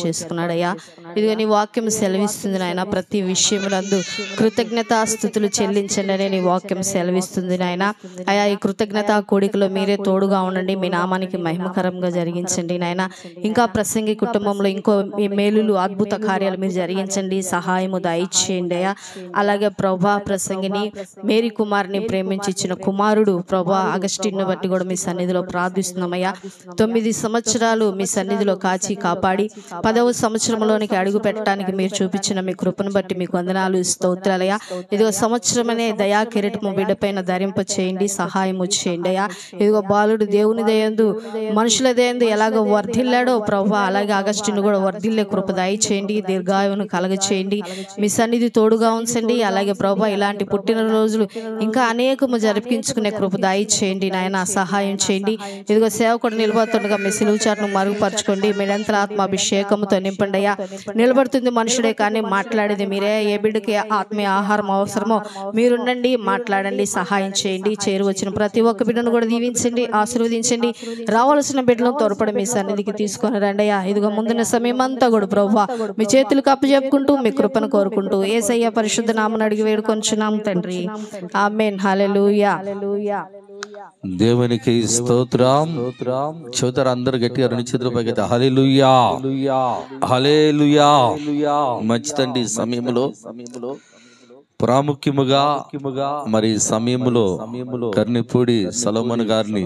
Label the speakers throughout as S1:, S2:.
S1: చేసుకున్నాడయ్యా. ఇదిగో నీ వాక్యం సెలవిస్తుంది నాయన, ప్రతి విషయములందు కృతజ్ఞతాస్తుతులు చెల్లించండి అనే నీ వాక్యం సెలవిస్తుంది నాయన. అయా ఈ కృతజ్ఞతా కూడికలో మీరే తోడుగా ఉండండి, మీ నామానికి మహిమకరంగా జరిగించండి నాయన. ఇంకా ప్రసంగి కుటుంబంలో ఇంకో మేలులు అద్భుత కార్యాలు మీరు జరిగించండి, సహాయము దయచేయండి అయ్యా. అలాగే ప్రభా ప్రసంగిని మేరీ కుమార్ని ప్రేమించి ఇచ్చిన కుమారుడు ప్రభా అగస్టిన్ను బట్టి కూడా మీ సన్నిధిలో ప్రార్థిస్తున్నామయ్యా. 9 సంవత్సరాలు మీ సన్నిధిలో కాచి కాపాడి 10వ సంవత్సరంలోనికి అడుగు పెట్టడానికి మీరు చూపించిన మీ కృపను బట్టి మీకు వందనాలు, స్తోత్రాలయ్యా. ఇదిగో సంవత్సరమనే దయా కిరీటము బిడ్డపైన ధరింప చేయండి, సహాయము చేయండి అయ్యా. ఇదిగో బాలుడు దేవుని దయందు మనుషుల దయందు ఎలాగో వర్ధిల్లాడో ప్రభా, అలాగే అగస్టిన్ కూడా వర్ధిల్లే కృప దయచేయండి, దీర్ఘాయువును కలగచేయండి, మీ సన్నిధి తోడుగా ఉంచండి. అలాగే ప్రభా ఇలాంటి పుట్టినరోజులు ఇంకా అనేకము జరిపించుకునే కృప దయచేయండి నాయన, సహాయం చేయండి. ఇదిగో సేవకుడు నిలబడుతుండగా మీ సిలువ చాటును మరుగుపరచుకోండి, మీరంతా ఆత్మాభిషేకముతో నింపండి అయ్యా. నిలబడుతుంది మనుషుడే కానీ మాట్లాడేది మీరే. ఏ బిడ్డకి ఆత్మీయ ఆహారం అవసరమో మీరుండండి, మాట్లాడండి, సహాయం చేయండి. చేరువచ్చిన ప్రతి ఒక్క బిడ్డను కూడా దీవించండి, ఆశీర్వదించండి. రావాల్సిన బిడ్డలను త్వరపడి మీ సన్నిధికి తీసుకొని రండి అయ్యా. ఇదిగో ముందున్న సమయం అంతా కూడా ప్రభువా మీ చేతులకు అప్పచెప్పుకుంటూ మీ కృపను కోరుకుంటూ యేసయ్య పరిశుద్ధ నామమున అడిగి వేడుకొంచున్నాం తండ్రి, ఆమేన్. హల్లెలూయా.
S2: దేవునికి స్తోత్రం. చదువుతారు అందరు గట్టిగా 2 చేతుల పైకి అయితే హల్లెలూయా, హల్లెలూయా. మంచిదండి. సమయంలో ప్రాముఖ్యముగా మరి సమయంలో కర్ణిపూడి సొలొమోన్ గారిని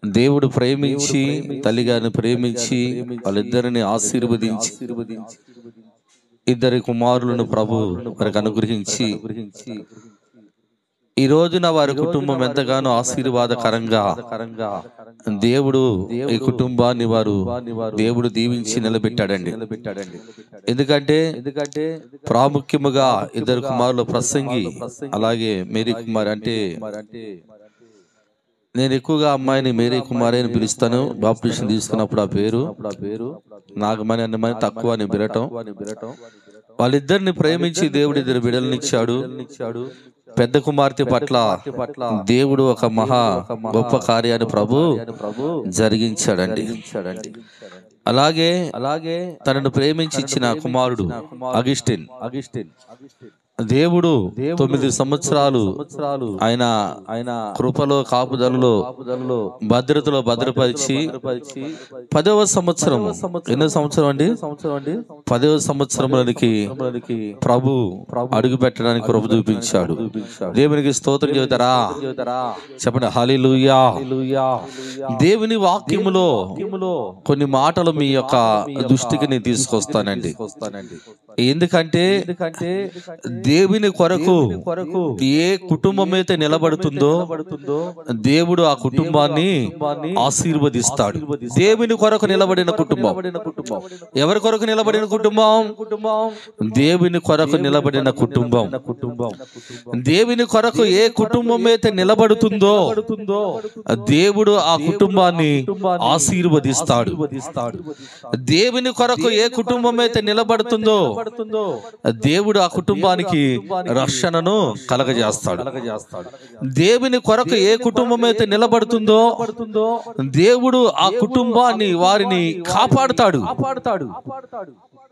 S2: దేవుడు ప్రేమించి, తల్లి గారిని ప్రేమించి వాళ్ళిద్దరిని ఆశీర్వదించి 2 కుమారులను ప్రభు వారికి అనుగ్రహించి ఈ రోజున వారి కుటుంబం ఎంతగానో ఆశీర్వాదకరంగా దేవుడు ఈ కుటుంబాన్ని దేవుడు దీవించి నిలబెట్టాడండి. ఎందుకంటే ప్రాముఖ్యముగా 2 కుమారుల ప్రసంగి అలాగే మేరీ కుమార్, అంటే నేను ఎక్కువగా అమ్మాయిని మేరీ కుమార్ అని పిలుస్తాను. బాప్టిజం తీసుకున్నప్పుడు ఆ పేరు నాగమణి అన్నమని తక్కువ అని పిలవటం. వాళ్ళిద్దరిని ప్రేమించి దేవుడు 2 బిడ్డలనిచ్చాడు. పెద్ద కుమార్తె పట్ల దేవుడు ఒక మహా గొప్ప కార్యాన్ని ప్రభు జరిగించాడండి. అలాగే తనను ప్రేమించి ఇచ్చిన కుమారుడు అగస్టిన్ దేవుడు 9 సంవత్సరాలు ఆయన కృపలో కాపుదలలో భద్రతలో భద్రపరిచి 10వ సంవత్సరం, ఎన్నో సంవత్సరం అండి, 10వ సంవత్సరంలోనికి ప్రభు అడుగు పెట్టడానికి కృప చూపించాడు. దేవునికి స్తోత్రం చెబుతారా? చెప్పండి హల్లెలూయా. దేవుని వాక్యములో కొన్ని మాటలు మీ యొక్క దృష్టికి నేను తీసుకొస్తానండి. ఎందుకంటే దేవుని కొరకు ఏ కుటుంబం అయితే నిలబడుతుందో దేవుడు ఆ కుటుంబాన్ని ఆశీర్వదిస్తాడు. దేవుని కొరకు నిలబడిన కుటుంబం. ఎవరి కొరకు నిలబడిన కుటుంబం? దేవుని కొరకు నిలబడిన కుటుంబం. దేవుని కొరకు ఏ కుటుంబం అయితే నిలబడుతుందో దేవుడు ఆ కుటుంబాన్ని ఆశీర్వదిస్తాడు. దేవుని కొరకు ఏ కుటుంబం అయితే నిలబడుతుందో దేవుడు ఆ కుటుంబానికి రక్షణను కలగజేస్తాడు. దేవుని కొరకు ఏ కుటుంబం అయితే నిలబడుతుందో దేవుడు ఆ కుటుంబాన్ని వారిని కాపాడుతాడు.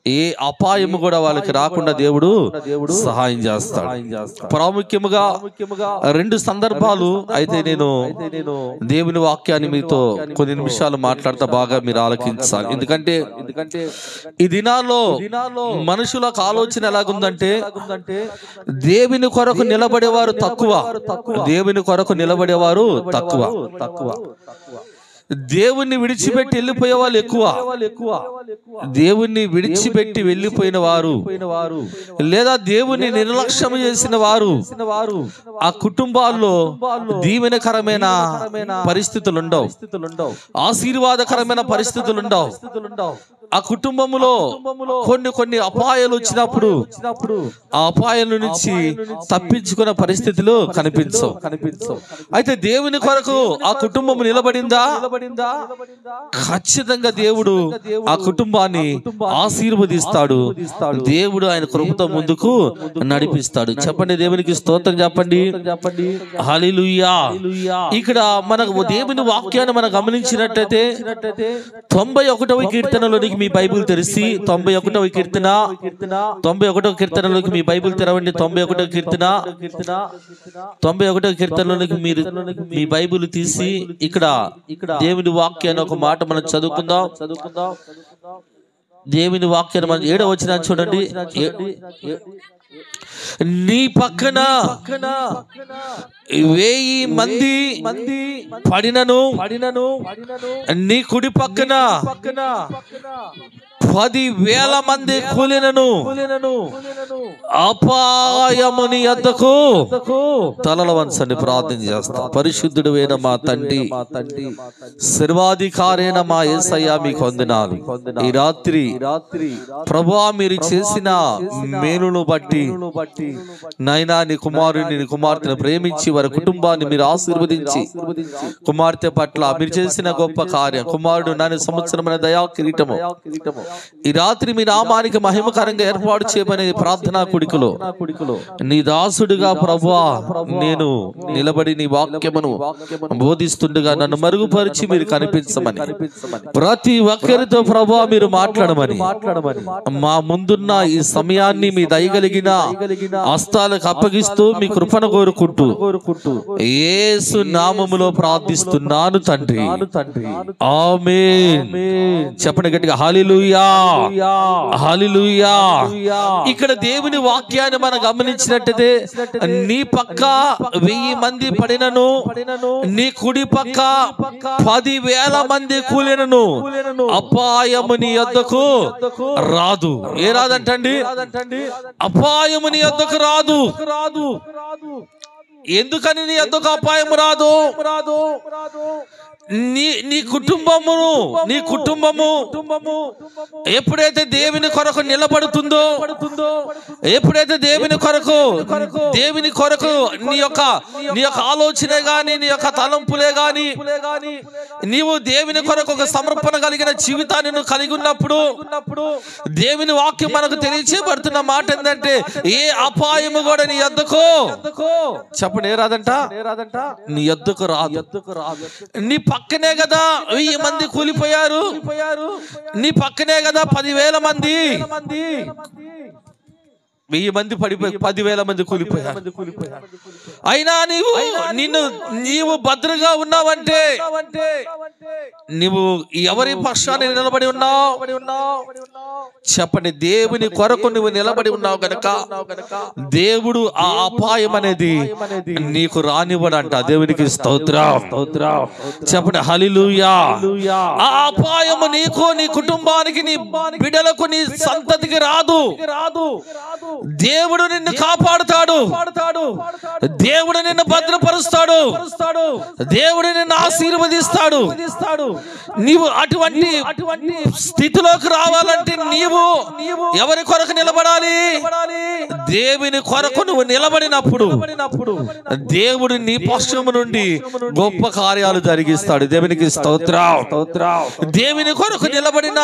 S2: ఏ అపాయము కూడా వాళ్ళకి రాకుండా దేవుడు సహాయం చేస్తాడు. ప్రాముఖ్యముగా 2 సందర్భాలు అయితే నేను దేవుని వాక్యాన్ని మీతో కొన్ని నిమిషాలు మాట్లాడతా, బాగా మీరు ఆలకించాలి. ఎందుకంటే ఈ దినాల్లో మనుషులకు ఆలోచన ఎలాగుందంటే దేవుని కొరకు నిలబడేవారు తక్కువ, దేవుని కొరకు నిలబడేవారు తక్కువ. దేవుణ్ణి విడిచిపెట్టి వెళ్ళిపోయే వాళ్ళు ఎక్కువ. దేవుణ్ణి విడిచిపెట్టి వెళ్ళిపోయిన వారు లేదా దేవుణ్ణి నిర్లక్ష్యం చేసిన వారు ఆ కుటుంబాల్లో దీవెనకరమైన పరిస్థితులు ఉండవు, ఆశీర్వాదకరమైన పరిస్థితులు ఉండవు. ఆ కుటుంబములో కొన్ని అపాయాలు వచ్చినప్పుడు ఆ అపాయాల నుంచి తప్పించుకున్న పరిస్థితులు కనిపించవు. అయితే దేవుని కొరకు ఆ కుటుంబం నిలబడిందా? ఖచ్చితంగా దేవుడు ఆ కుటుంబాన్ని ఆశీర్వదిస్తాడు. దేవుడు ఆయన కృపతో ముందుకు నడిపిస్తాడు. చెప్పండి దేవునికి స్తోత్రం. చెప్పండి హల్లెలూయా. ఇక్కడ మనకు దేవుని వాక్యాన్ని మనం గమనించినట్లయితే 91వ కీర్తనలోనికి మీ బైబిల్ తెరిచి 91వ కీర్తన 91వ కీర్తనలోకి మీ బైబిల్ తెరవండి. 91వ కీర్తన 91వ కీర్తనలోకి మీరు మీ బైబిల్ తీసి ఇక్కడ దేవుని వాక్యాన్ని ఒక మాట మనం చదువుకుందాం. దేవుని వాక్యాన్ని మనం 7వ వచనం చూడండి. నీ పక్కన 1000 మంది పడినను నీ కుడి పక్కన 10,000 మంది కూలినను అపాయము నీ యొద్దకు తలల వంచండి. ప్రార్థన చేస్తాం. పరిశుద్ధుడైన మా తండ్రి, సర్వాధికారైన మా యేసయ్య మీకు వందనాలు. ఈ రాత్రి ప్రభువా మీరు చేసిన మేలును బట్టి నైనా నీ కుమారుని నీ కుమార్తెను ప్రేమించి వారి కుటుంబాన్ని మీరు ఆశీర్వదించి కుమార్తె పట్ల మీరు చేసిన గొప్ప కార్యం కుమారుడు నాని సంవత్సరమైన దయా కిరీటము ఈ రాత్రి మీ నామానికి మహిమకరంగా ఏర్పాటు చేయమనే ప్రార్థనా కుడికలో నీ దాసుడిగా ప్రభువా నేను నిలబడి నీ వాక్యమును బోధిస్తుండగా నన్ను మరుగుపరిచి మీరు కనిపించమని ప్రతి ఒక్కరితో ప్రభువా మీరు మాట్లాడమని మా ముందున్న ఈ సమయాన్ని మీ దయగలిగిన హస్తాలకు అప్పగిస్తూ మీ కృపను కోరుకుంటూ యేసు నామములో ప్రార్థిస్తున్నాను తండ్రి. ఆమేన్. చెప్పండి గట్టిగా హల్లెలూయా, హల్లెలూయా. ఇక్కడ దేవుని వాక్యాన్ని మనం గమనించినట్టయితే నీ పక్క 1000 మంది పడినను నీ కుడి పక్క 10,000 మంది కూలినను అపాయము నీ యొద్దకు రాదు. ఏ రాదంటండి? అపాయము నీ యొద్దకు రాదు. ఎందుకని నీ యొద్దకు అపాయం రాదు? నీ కుటుంబము ఎప్పుడైతే దేవుని కొరకు నిలబడుతుందో, ఎప్పుడైతే దేవుని కొరకు నీ యొక్క ఆలోచనే గాని నీ యొక్క తలంపులే గాని నీవు దేవుని కొరకు ఒక సమర్పణ కలిగిన జీవితాన్ని నువ్వు కలిగి ఉన్నప్పుడు దేవుని వాక్యం మనకు తెలియచేయబడుతున్న మాట ఏంటంటే ఏ అపాయము కూడా నీ యొద్దకు చెప్పండి. ఏ రాదంట? నీ యొద్దకు రాదు. నీ పక్కనే కదా 1000 మంది కూలిపోయారు, నీ పక్కనే కదా 10,000 మంది 1000 మంది పడిపోయి 10,000 మంది కూలిపోయారు. అయినా నీవు భద్రంగా ఉన్నావంటే నీవు ఎవరి పక్షాన్ని నిలబడి ఉన్నావు? చెప్పండి. దేవుని కొరకు నువ్వు నిలబడి ఉన్నావు గనక దేవుడు ఆ అపాయం అనేది నీకు రానివ్వడంట. దేవునికి స్తోత్రం. చెప్పండి హల్లెలూయా. ఆ అపాయము నీకు, నీ కుటుంబానికి, నీ బిడ్డలకు, నీ సంతతికి రాదు. దేవుడు నిన్ను కాపాడుతాడు, దేవుడు నిన్ను భద్రపరుస్తాడు, దేవుడు నిన్ను ఆశీర్వదిస్తాడు. నీవు అటువంటి స్థితిలోకి రావాలంటే నీవు ఎవరి కొరకు నిలబడాలి? దేవుని కొరకు నువ్వు నిలబడినప్పుడు దేవుడు నీ పక్షము నుండి గొప్ప కార్యాలు జరిగిస్తాడు. దేవునికి స్తోత్రం. దేవుని కొరకు నిలబడిన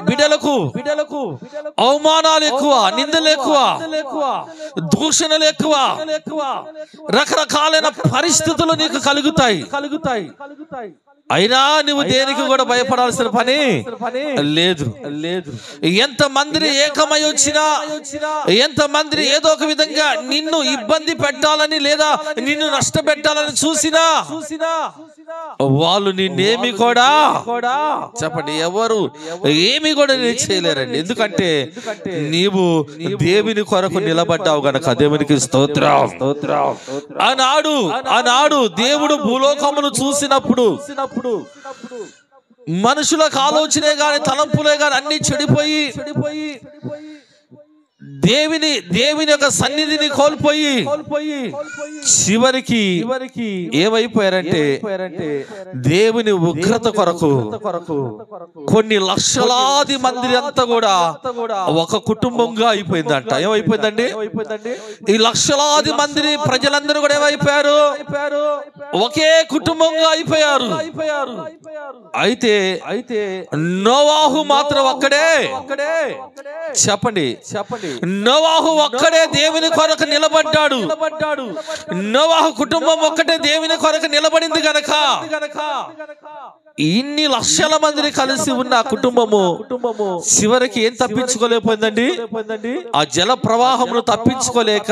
S2: బిడ్డలకు అవమానాలు ఎక్కువ, నిందలు ఎక్కువ, దూషణలు ఎక్కువ, రకరకాలైన పరిస్థితులు నీకు కలుగుతాయి. అయినా నువ్వు దేనికి కూడా భయపడాల్సిన పని లేదు. ఎంతమందిని ఏకమై వచ్చినా, ఎంతమంది ఏదో ఒక విధంగా నిన్ను ఇబ్బంది పెట్టాలని లేదా నిన్ను నష్టపెట్టాలని చూసినా వాళ్ళు నిన్నేమి కూడా చెప్పండి ఎవరు ఏమి కూడా నేను చేయలేరండి. ఎందుకంటే నీవు దేవుని కొరకు నిలబడ్డావు గనక. దేవునికి స్తోత్రం. ఆనాడు దేవుడు భూలోకమును చూసినప్పుడు మనుషులకు ఆలోచనే గాని తలంపులే గాని అన్ని చెడిపోయి దేవుని యొక్క సన్నిధిని కోల్పోయి చివరికి ఏమైపోయారంటే దేవుని ఉగ్రత కొరకు కొన్ని లక్షలాది మంది అంతా కూడా ఒక కుటుంబంగా అయిపోయిందంట. ఏమైపోయిందండి? ఈ లక్షలాది మంది ప్రజలందరూ కూడా ఏమైపోయారు? ఒకే కుటుంబంగా అయిపోయారు. అయితే నోవాహు మాత్రం ఒక్కడే. చెప్పండి. నోవాహు ఒక్కడే దేవుని కొరకు నిలబడ్డాడు. నోవాహు కుటుంబం ఒక్కటే దేవుని కొరకు నిలబడింది గనక ఇన్ని లక్షల మందిని కలిసి ఉన్న ఆ కుటుంబము చివరికి ఏం తప్పించుకోలేకపోయిందండి? ఆ జల ప్రవాహమును తప్పించుకోలేక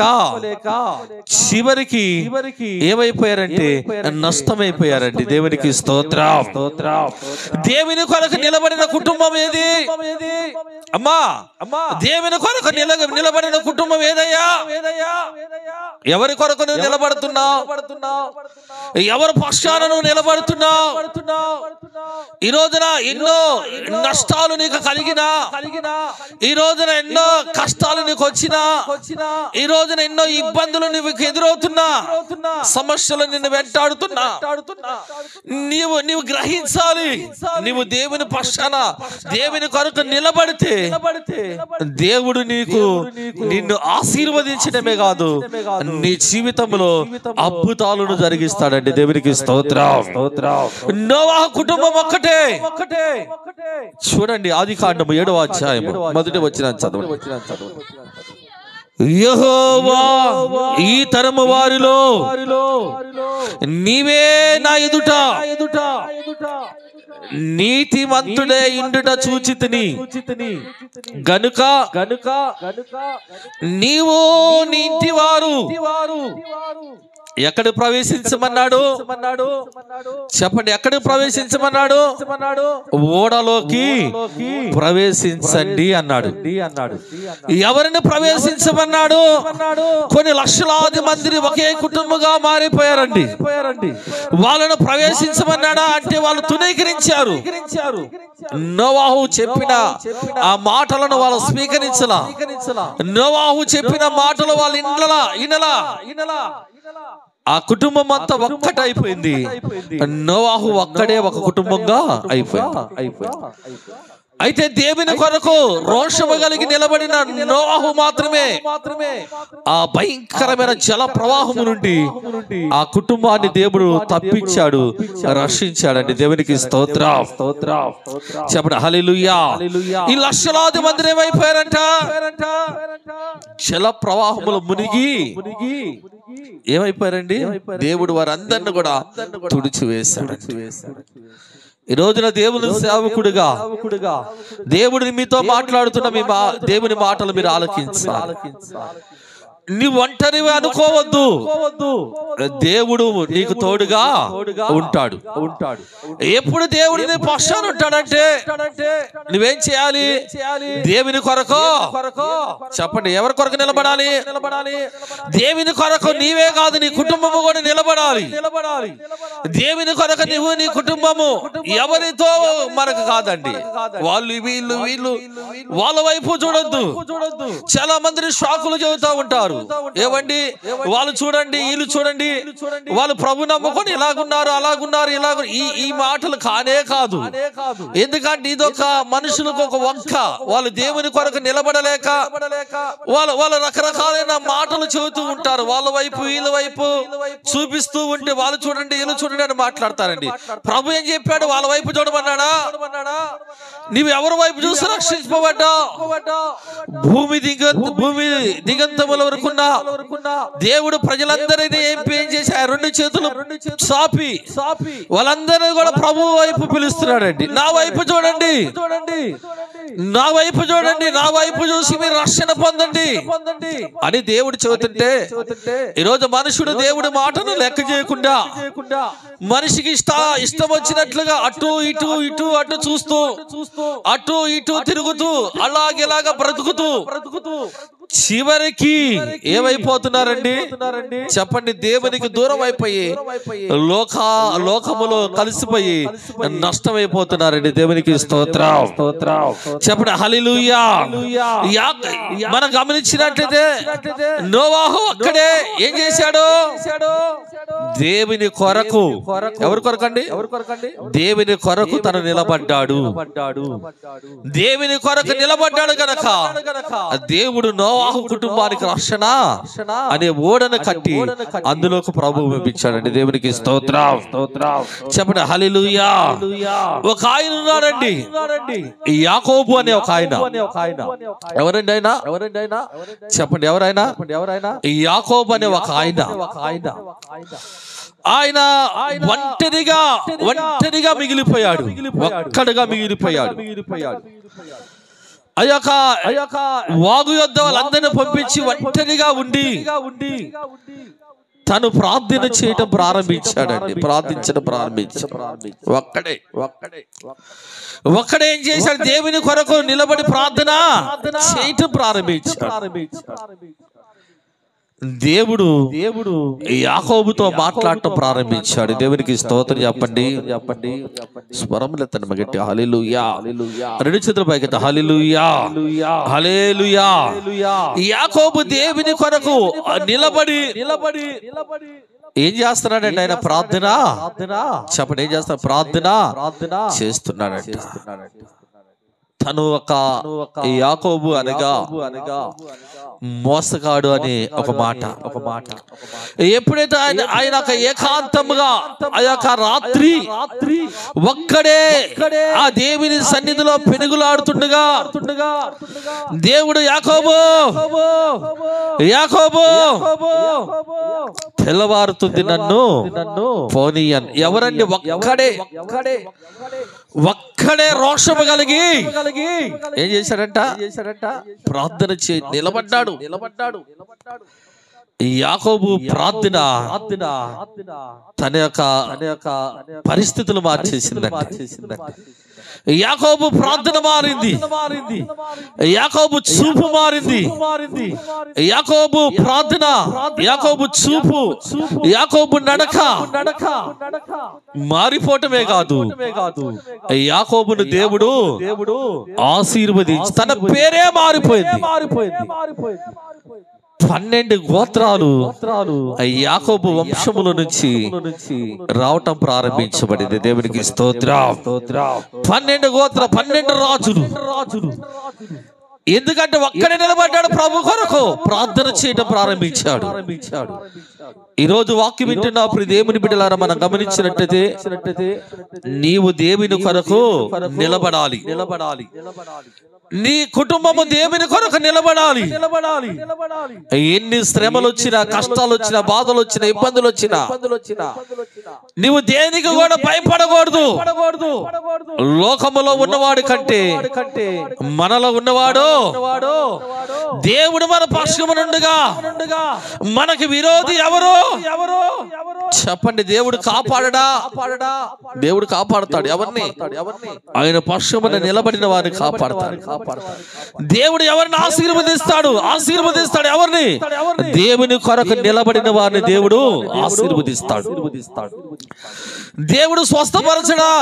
S2: చివరికి ఏమైపోయారంటే నష్టమైపోయారండి. దేవునికి స్తోత్రం. దేవుని కొరకు నిలబడిన కుటుంబం ఏది అమ్మా? దేవుని కొరకు నిలబడిన కుటుంబం ఏదయ్యా? ఎవరి కొరకు నువ్వు నిలబడుతున్నావు? ఎవరి పక్షాన నువ్వు నిలబడుతున్నావు? ఈ రోజున ఎన్నో నష్టాలు నీకు కలిగినా, ఈ రోజున ఎన్నో కష్టాలు నీకు వచ్చినా, ఈ రోజున ఎన్నో ఇబ్బందులు నీకు ఎదురవుతున్నా, సమస్యలు నిన్ను వెంటాడుతున్నా, నీవు గ్రహించాలి. నీవు దేవుని పక్షాన దేవుని కొరకు నిలబడితే దేవుడు నిన్ను ఆశీర్వదించడమే కాదు, నీ జీవితంలో అద్భుతాలను జరిగిస్తాడండి. దేవునికి స్తోత్రం. నోవాహు కుటుంబం ఒక్కటే. చూడండి, ఆదికాండము 7వ అధ్యాయము మొదటి వచనం చదవండి. యెహోవా ఈ తరము వారిలో నీవే నా ఎదుట నీతిమంతుడే ఇండుట చూచితిని గనుక నీవు నీ ఇంటి వారు ఎక్కడ ప్రవేశించమన్నాడు? చెప్పండి, ఎక్కడ ప్రవేశించమన్నాడు? ఓడలోకి ప్రవేశించండి అన్నాడు. ఎవరిని ప్రవేశించమన్నాడు? కొన్ని లక్షలాది మంది ఒకే కుటుంబంగా మారిపోయారండి. వాళ్ళను ప్రవేశించమన్నాడా అంటే వాళ్ళు తునీకరించారు. నోవాహు చెప్పిన ఆ మాటలను వాళ్ళు స్వీకరించలా. నోవాహు చెప్పిన మాటలు వాళ్ళు ఇనలా. ఆ కుటుంబం అంతా ఒక్కటైపోయింది. నోవాహు ఒక్కడే ఒక కుటుంబంగా అయిపోయింది. అయితే దేవుని కొరకు రోషము కలిగి నిలబడిన నోవాహు మాత్రమే ఆ భయంకరమైన జల ప్రవాహము నుండి ఆ కుటుంబాన్ని దేవుడు తప్పించాడు, రక్షించాడండి. దేవునికి స్తోత్రం. చెప్పండి హల్లెలూయా. ఈ లక్షలాది మంది ఏమైపోయారంట? జల ప్రవాహములు మునిగి ఏమైపోయారండి? దేవుడు వారందరిని కూడా తుడిచివేశాడు. ఈ రోజున దేవుని సేవకుడిగా దేవుడిని మీతో మాట్లాడుతున్న దేవుని మాటలు మీరు ఆలకించాలి. నువ్వు ఒంటరిగా అనుకోవద్దు. దేవుడు నీకు తోడుగా ఉంటాడు. ఎప్పుడు దేవుడు నీ పక్షాన ఉంటాడంటే నువ్వేం చేయాలి? దేవుని కొరకు చెప్పండి, ఎవరి కొరకు నిలబడాలి? దేవుని కొరకు నీవే కాదు, నీ కుటుంబము కూడా నిలబడాలి. దేవుని కొరకు నువ్వు నీ కుటుంబము, ఎవరితో మనకు కాదండి. వాళ్ళు వీళ్ళు వాళ్ళ వైపు చూడొద్దు. చాలా మంది షాకులు చెబుతూ ఉంటారు. ఏవండి, వాళ్ళు చూడండి, వీళ్ళు చూడండి, వాళ్ళు ప్రభు నమ్ముకొని ఇలాగున్నారు, అలాగున్నారు, ఈ మాటలు కానే కాదు. ఎందుకంటే ఇదొక మనుషులకు ఒక వంక. వాళ్ళు దేవుని కొరకు నిలబడలేక వాళ్ళు రకరకాలైన మాటలు చెబుతూ ఉంటారు. వాళ్ళ వైపు వీళ్ళ వైపు చూపిస్తూ ఉంటే వాళ్ళు చూడండి, వీళ్ళు చూడండి అని మాట్లాడతారండి. ప్రభు ఏం చెప్పాడు? వాళ్ళ వైపు చూడమన్నాడా? నీవు ఎవరి వైపు చూసి రక్షించబడ్డావు? భూమి దిగంతముల వరకు దేవుడు ప్రజలందరినీ ఏం చేశారు? 2 చేతులు సాపి వాళ్ళందరినీ కూడా ప్రభు వైపు పిలుస్తున్నాడండి. నా వైపు చూడండి, నా వైపు చూడండి, నా వైపు చూసి మీరు రక్షణ పొందండి అని దేవుడు చెబుతుంటే, ఈరోజు మనుషుడు దేవుడి మాటను లెక్క చేయకుండా మనిషికి ఇష్టం వచ్చినట్లుగా అటు అటు చూస్తూ అటు ఇటు తిరుగుతూ అలాగేలాగా బ్రతుకుతూ చివరికి ఏమైపోతున్నారండి? చెప్పండి, దేవునికి దూరం అయిపోయి లోకములో కలిసిపోయి నష్టమైపోతున్నారండి. దేవునికి స్తోత్రం. చెప్పండి హల్లెలూయా. మనం గమనించినట్లయితే నోవాహు అక్కడే ఏం చేశాడు? దేవుని కొరకు, ఎవరి కొరకు అండి? దేవుని కొరకు తను నిలబడ్డాడు. దేవుని కొరకు నిలబడ్డాడు గనక దేవుడు నోవాహు కుటుంబానికి రక్షణ అనే ఓడను కట్టి అందులోకి ప్రభువు పంపించాడండి. దేవునికి స్తోత్రం. చెప్పండి హల్లెలూయా. ఒక ఆయన ఉన్నాడండి, యాకోబు అనే ఒక ఆయన. ఎవరండి ఆయన? చెప్పండి ఎవరైనా? యాకోబు అనే ఒక ఆయన. ఆయన ఒంటరిగా మిగిలిపోయాడు, ఒక్కడిగా మిగిలిపోయాడు. ఆ యొక్క వాగు యొద్ద వాళ్ళందరినీ పంపించి ఒంటరిగా ఉండి తను ప్రార్థన చేయటం ప్రారంభించాడండి. ప్రార్థించడం ప్రారంభించాడు. ఒక్కడే ఏం చేశాడు? దేవుని కొరకు నిలబడి ప్రార్థన చేయటం ప్రారంభించాడు. దేవుడు యాకోబుతో మాట్లాడటం ప్రారంభించాడు. దేవునికి స్తోత్రం చెప్పండి. స్వరములెత్తండి మగట్టి. హల్లెలూయా. రెండు చేతుల పైకి హల్లెలూయా, హల్లెలూయా. యాకోబు దేవుని కొరకు నిలబడి ఏం చేస్తున్నాడంటే ఆయన ప్రార్థన చెప్పండి. ఏం చేస్తాడు? ప్రార్థన చేస్తున్నాడంట. తను ఒక యాకోబు అనగా మోసగాడు అని ఒక మాట. ఎప్పుడైతే ఆయన ఏకాంతముగా ఆ యొక్క రాత్రి ఒక్కడే ఆ దేవుని సన్నిధిలో పెనుగులాడుతుండగా దేవుడు యాకోబు తెల్లవారుతుంది, నన్ను పోనీయన్. ఎవరండి? ఒక్కడే రోషము కలిగి ఏం చేశాడంట? ప్రార్థన నిలబడ్డాడు. యాకోబు ప్రార్థన తన యొక్క పరిస్థితులు మార్చేసిందండి. యాకోబు ప్రార్థన మారింది, యాకోబు చూపు మారింది. యాకోబు ప్రార్థన, యాకోబు చూపు, యాకోబు నడక మారిపోవటమే కాదు, యాకోబును దేవుడు ఆశీర్వదించి తన పేరే మారిపోయింది. 12 గోత్రాలు యాకోబు వంశముల నుంచి రావటం ప్రారంభించబడింది. దేవునికి స్తోత్రం. 12 గోత్రాలు, 12 రాజులు. ఎందుకంటే ఒక్కడే నిలబడ్డాడు ప్రభు కొరకు, ప్రార్థన చేయడం ప్రారంభించాడు. ఈరోజు వాక్యం వింటున్న ప్రియ దేవుని బిడ్డలారా, మనం గమనించినట్టయితే నీవు దేవుని కొరకు నిలబడాలి. నీ కుటుంబము దేవుని కొరకు నిలబడాలి. ఎన్ని శ్రమలు వచ్చినా, కష్టాలు వచ్చినా, బాధలు వచ్చినా, ఇబ్బందులు వచ్చినా నీవు దేనికి కూడా భయపడకూడదు. లోకములో ఉన్నవాడు కంటే మనలో ఉన్నవాడు దేవుడు మన పక్షమునుండగా మనకి విరోధి ఎవరు? చెప్పండి. దేవుడు కాపాడడా? దేవుడు కాపాడుతాడు. ఎవరిని? ఆయన పక్షమున నిలబడిన వారిని కాపాడతాడు. దేవుడు ఎవరిని ఆశీర్వదిస్తాడు? ఎవరిని? దేవుని కొరకు నిలబడిన వారిని దేవుడు ఆశీర్వదిస్తాడు. దేవుడు స్వస్థపరచడా?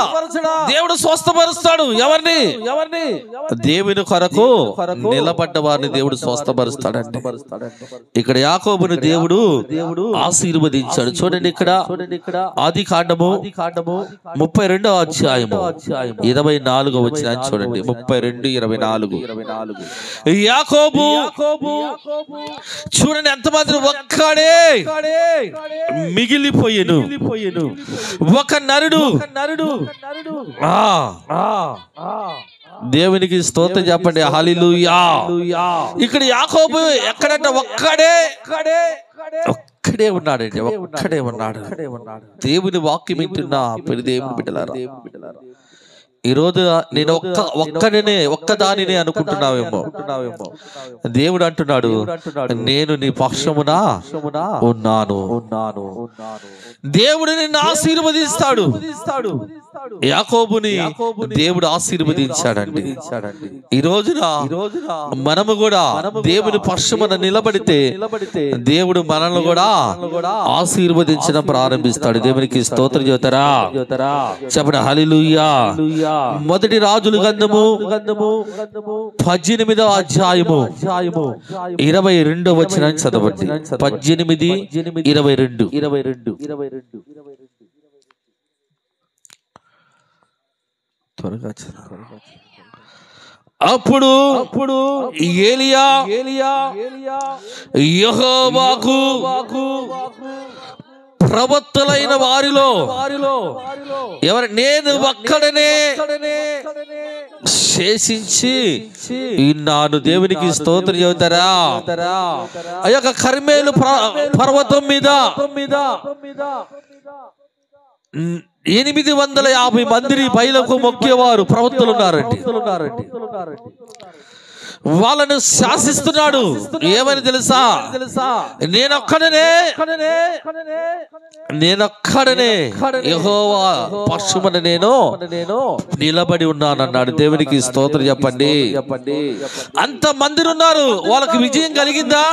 S2: దేవుడు స్వస్థపరుస్తాడు. ఎవరిని? దేవుని కొరకు నిలబడ్డ వారిని దేవుడు స్వస్థపరుస్తాడండి. ఇక్కడ యాకోబుని దేవుడు ఆశీర్వదించాడు. చూడండి ఇక్కడ ఆది కాండము 32వ అధ్యాయము 24వ వచనం చూడండి. 32:24. యాకోబు చూడండి ఎంతమంది ఒక్కడే మిగిలిపోయెను. ఒక నరుడు. దేవునికి స్తోత్రం చెప్పండి. హల్లెలూయా. ఇక్కడ యాకోబు ఎక్కడంట? ఒక్కడే ఉన్నాడండి. ఒక్కడే ఉన్నాడు. దేవుని వాక్యం వింటున్నా ప్రియ దేవుని బిడ్డలారా, ఈరోజు నేను ఒక్కదానినే అనుకుంటున్నావేమో. దేవుడు అంటున్నాడు, నేను నీ పక్షమున ఉన్నాను. దేవుడు నిన్ను ఆశీర్వదిస్తాడు. యాకోబుని దేవుడు ఆశీర్వదించాడండి. ఈ రోజున మనము కూడా దేవుని పక్షమున నిలబడితే దేవుడు మనల్ని కూడా ఆశీర్వదించడం ప్రారంభిస్తాడు. దేవునికి స్తోత్రం చెబుతారా? చెప్పండి హల్లెలూయా. మొదటి రాజుల గ్రంథము 18వ అధ్యాయము 22వ వచనాన్ని చదవండి. 18:22. అప్పుడు ఏలియా యెహోవాకు ప్రవక్తలైన వారిలో ఎవరు? నేను ఒక్కడనే శేషించి నాను. దేవునికి స్తోత్రం చెబుతారా? ఆ యొక్క కర్మేలు పర్వతం మీద 850 మంది బయలకు మొక్కేవారు ప్రవక్తలు ఉన్నారండి. వాళ్ళను శాసిస్తున్నాడు. ఏమని తెలుసా? నేనొక్కడనే యెహోవా పక్షమున నేను నిలబడి ఉన్నానన్నాడు. దేవునికి స్తోత్రం చెప్పండి. అంత మంది ఉన్నారు, వాళ్ళకి విజయం కలిగిందా?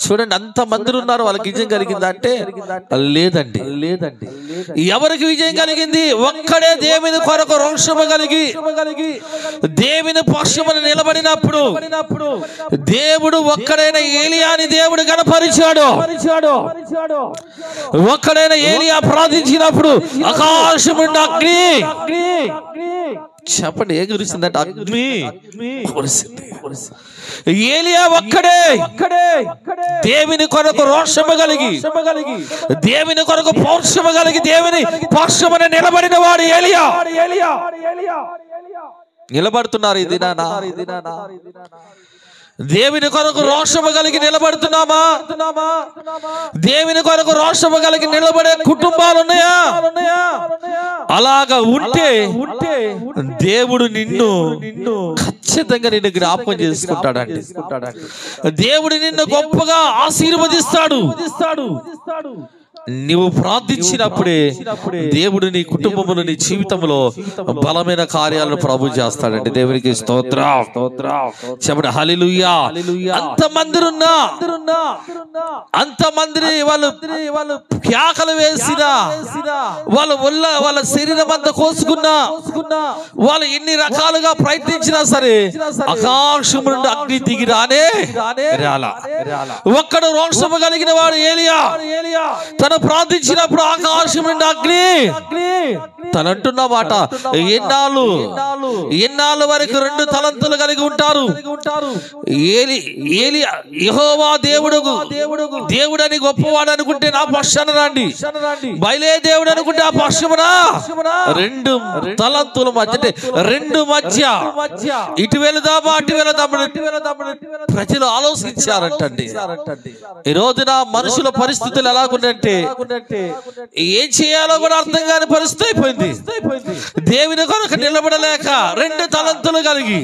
S2: చూడండి, అంత మంది ఉన్నారు, వాళ్ళకి విజయం కలిగిందా అంటే లేదండి. ఎవరికి విజయం కలిగింది? ఒక్కడే దేవుని కొరకు రోషము కలిగి దేవుని పక్షమున నిలబడినప్పుడు దేవుడు ఒక్కడైన ఏలియాని దేవుడు కనపరిచాడు. ఒక్కడైన ఏలియా ప్రార్థించినప్పుడు ఆకాశం నుండి అగ్ని, చెప్పండి ఏం కురిసిందంటే అగ్ని కురిసింది. ఏలియా ఒక్కడే దేవుని కొరకు రోషము కలిగి దేవుని కొరకు పౌరుషము కలిగి దేవుని పక్షమున నిలబడిన వాడు ఏలియా. నిలబడుతున్నారు ఈ దినాన? దేవుని కొరకు రోషము కలిగి నిలబడుతున్నామా? దేవుని కొరకు రోషము కలిగి నిలబడే కుటుంబాలు ఉన్నాయా? అలాగా ఉంటే దేవుడు నిన్ను ఖచ్చితంగా నిన్ను జ్ఞాపకం చేసుకుంటాడండి. దేవుడు నిన్ను గొప్పగా ఆశీర్వదిస్తాడు. నీవు ప్రార్థించినప్పుడే దేవుడు నీ కుటుంబములో నీ జీవితంలో బలమైన కార్యాలను ప్రభు చేస్తాడండి. దేవునికి స్తోత్రం. చెప్పండి హల్లెలూయా. అంతమందిని వాళ్ళు కేకలు వేసినా, వాళ్ళ శరీరం అంతా కోసుకున్నా, వాళ్ళు ఎన్ని రకాలుగా ప్రయత్నించినా సరే ఆకాశం నుండి అగ్ని దిగి రానే రాలా. ఒక్కడు రోషము కలిగిన వాడు ఏలియా. తను ప్రార్థించినప్పుడు ఆకాశం నుండి అగ్ని. తను అంటున్న మాట, ఎన్నాళ్ళు వరకు 2 తలంతులు కలిగి ఉంటారు. యెహోవా దేవుడు అని గొప్పవాడు అనుకుంటే నా పక్షాన రండి, బయలే దేవుడు అనుకుంటే ఆ పక్షమున 2 తలంతుల మధ్య, 2 మధ్య ఇటు వెళదామా అటు వెళదామా ప్రజలు ఆలోచించారంటండి. ఈ రోజున మనుషుల పరిస్థితులు ఎలాగుందంటే ఏం చేయాలో కూడా అర్థం కాని పరిస్థితి అయిపోయింది. దేవుని కొరకు నిలబడలేక 2 తలంతులు కలిగి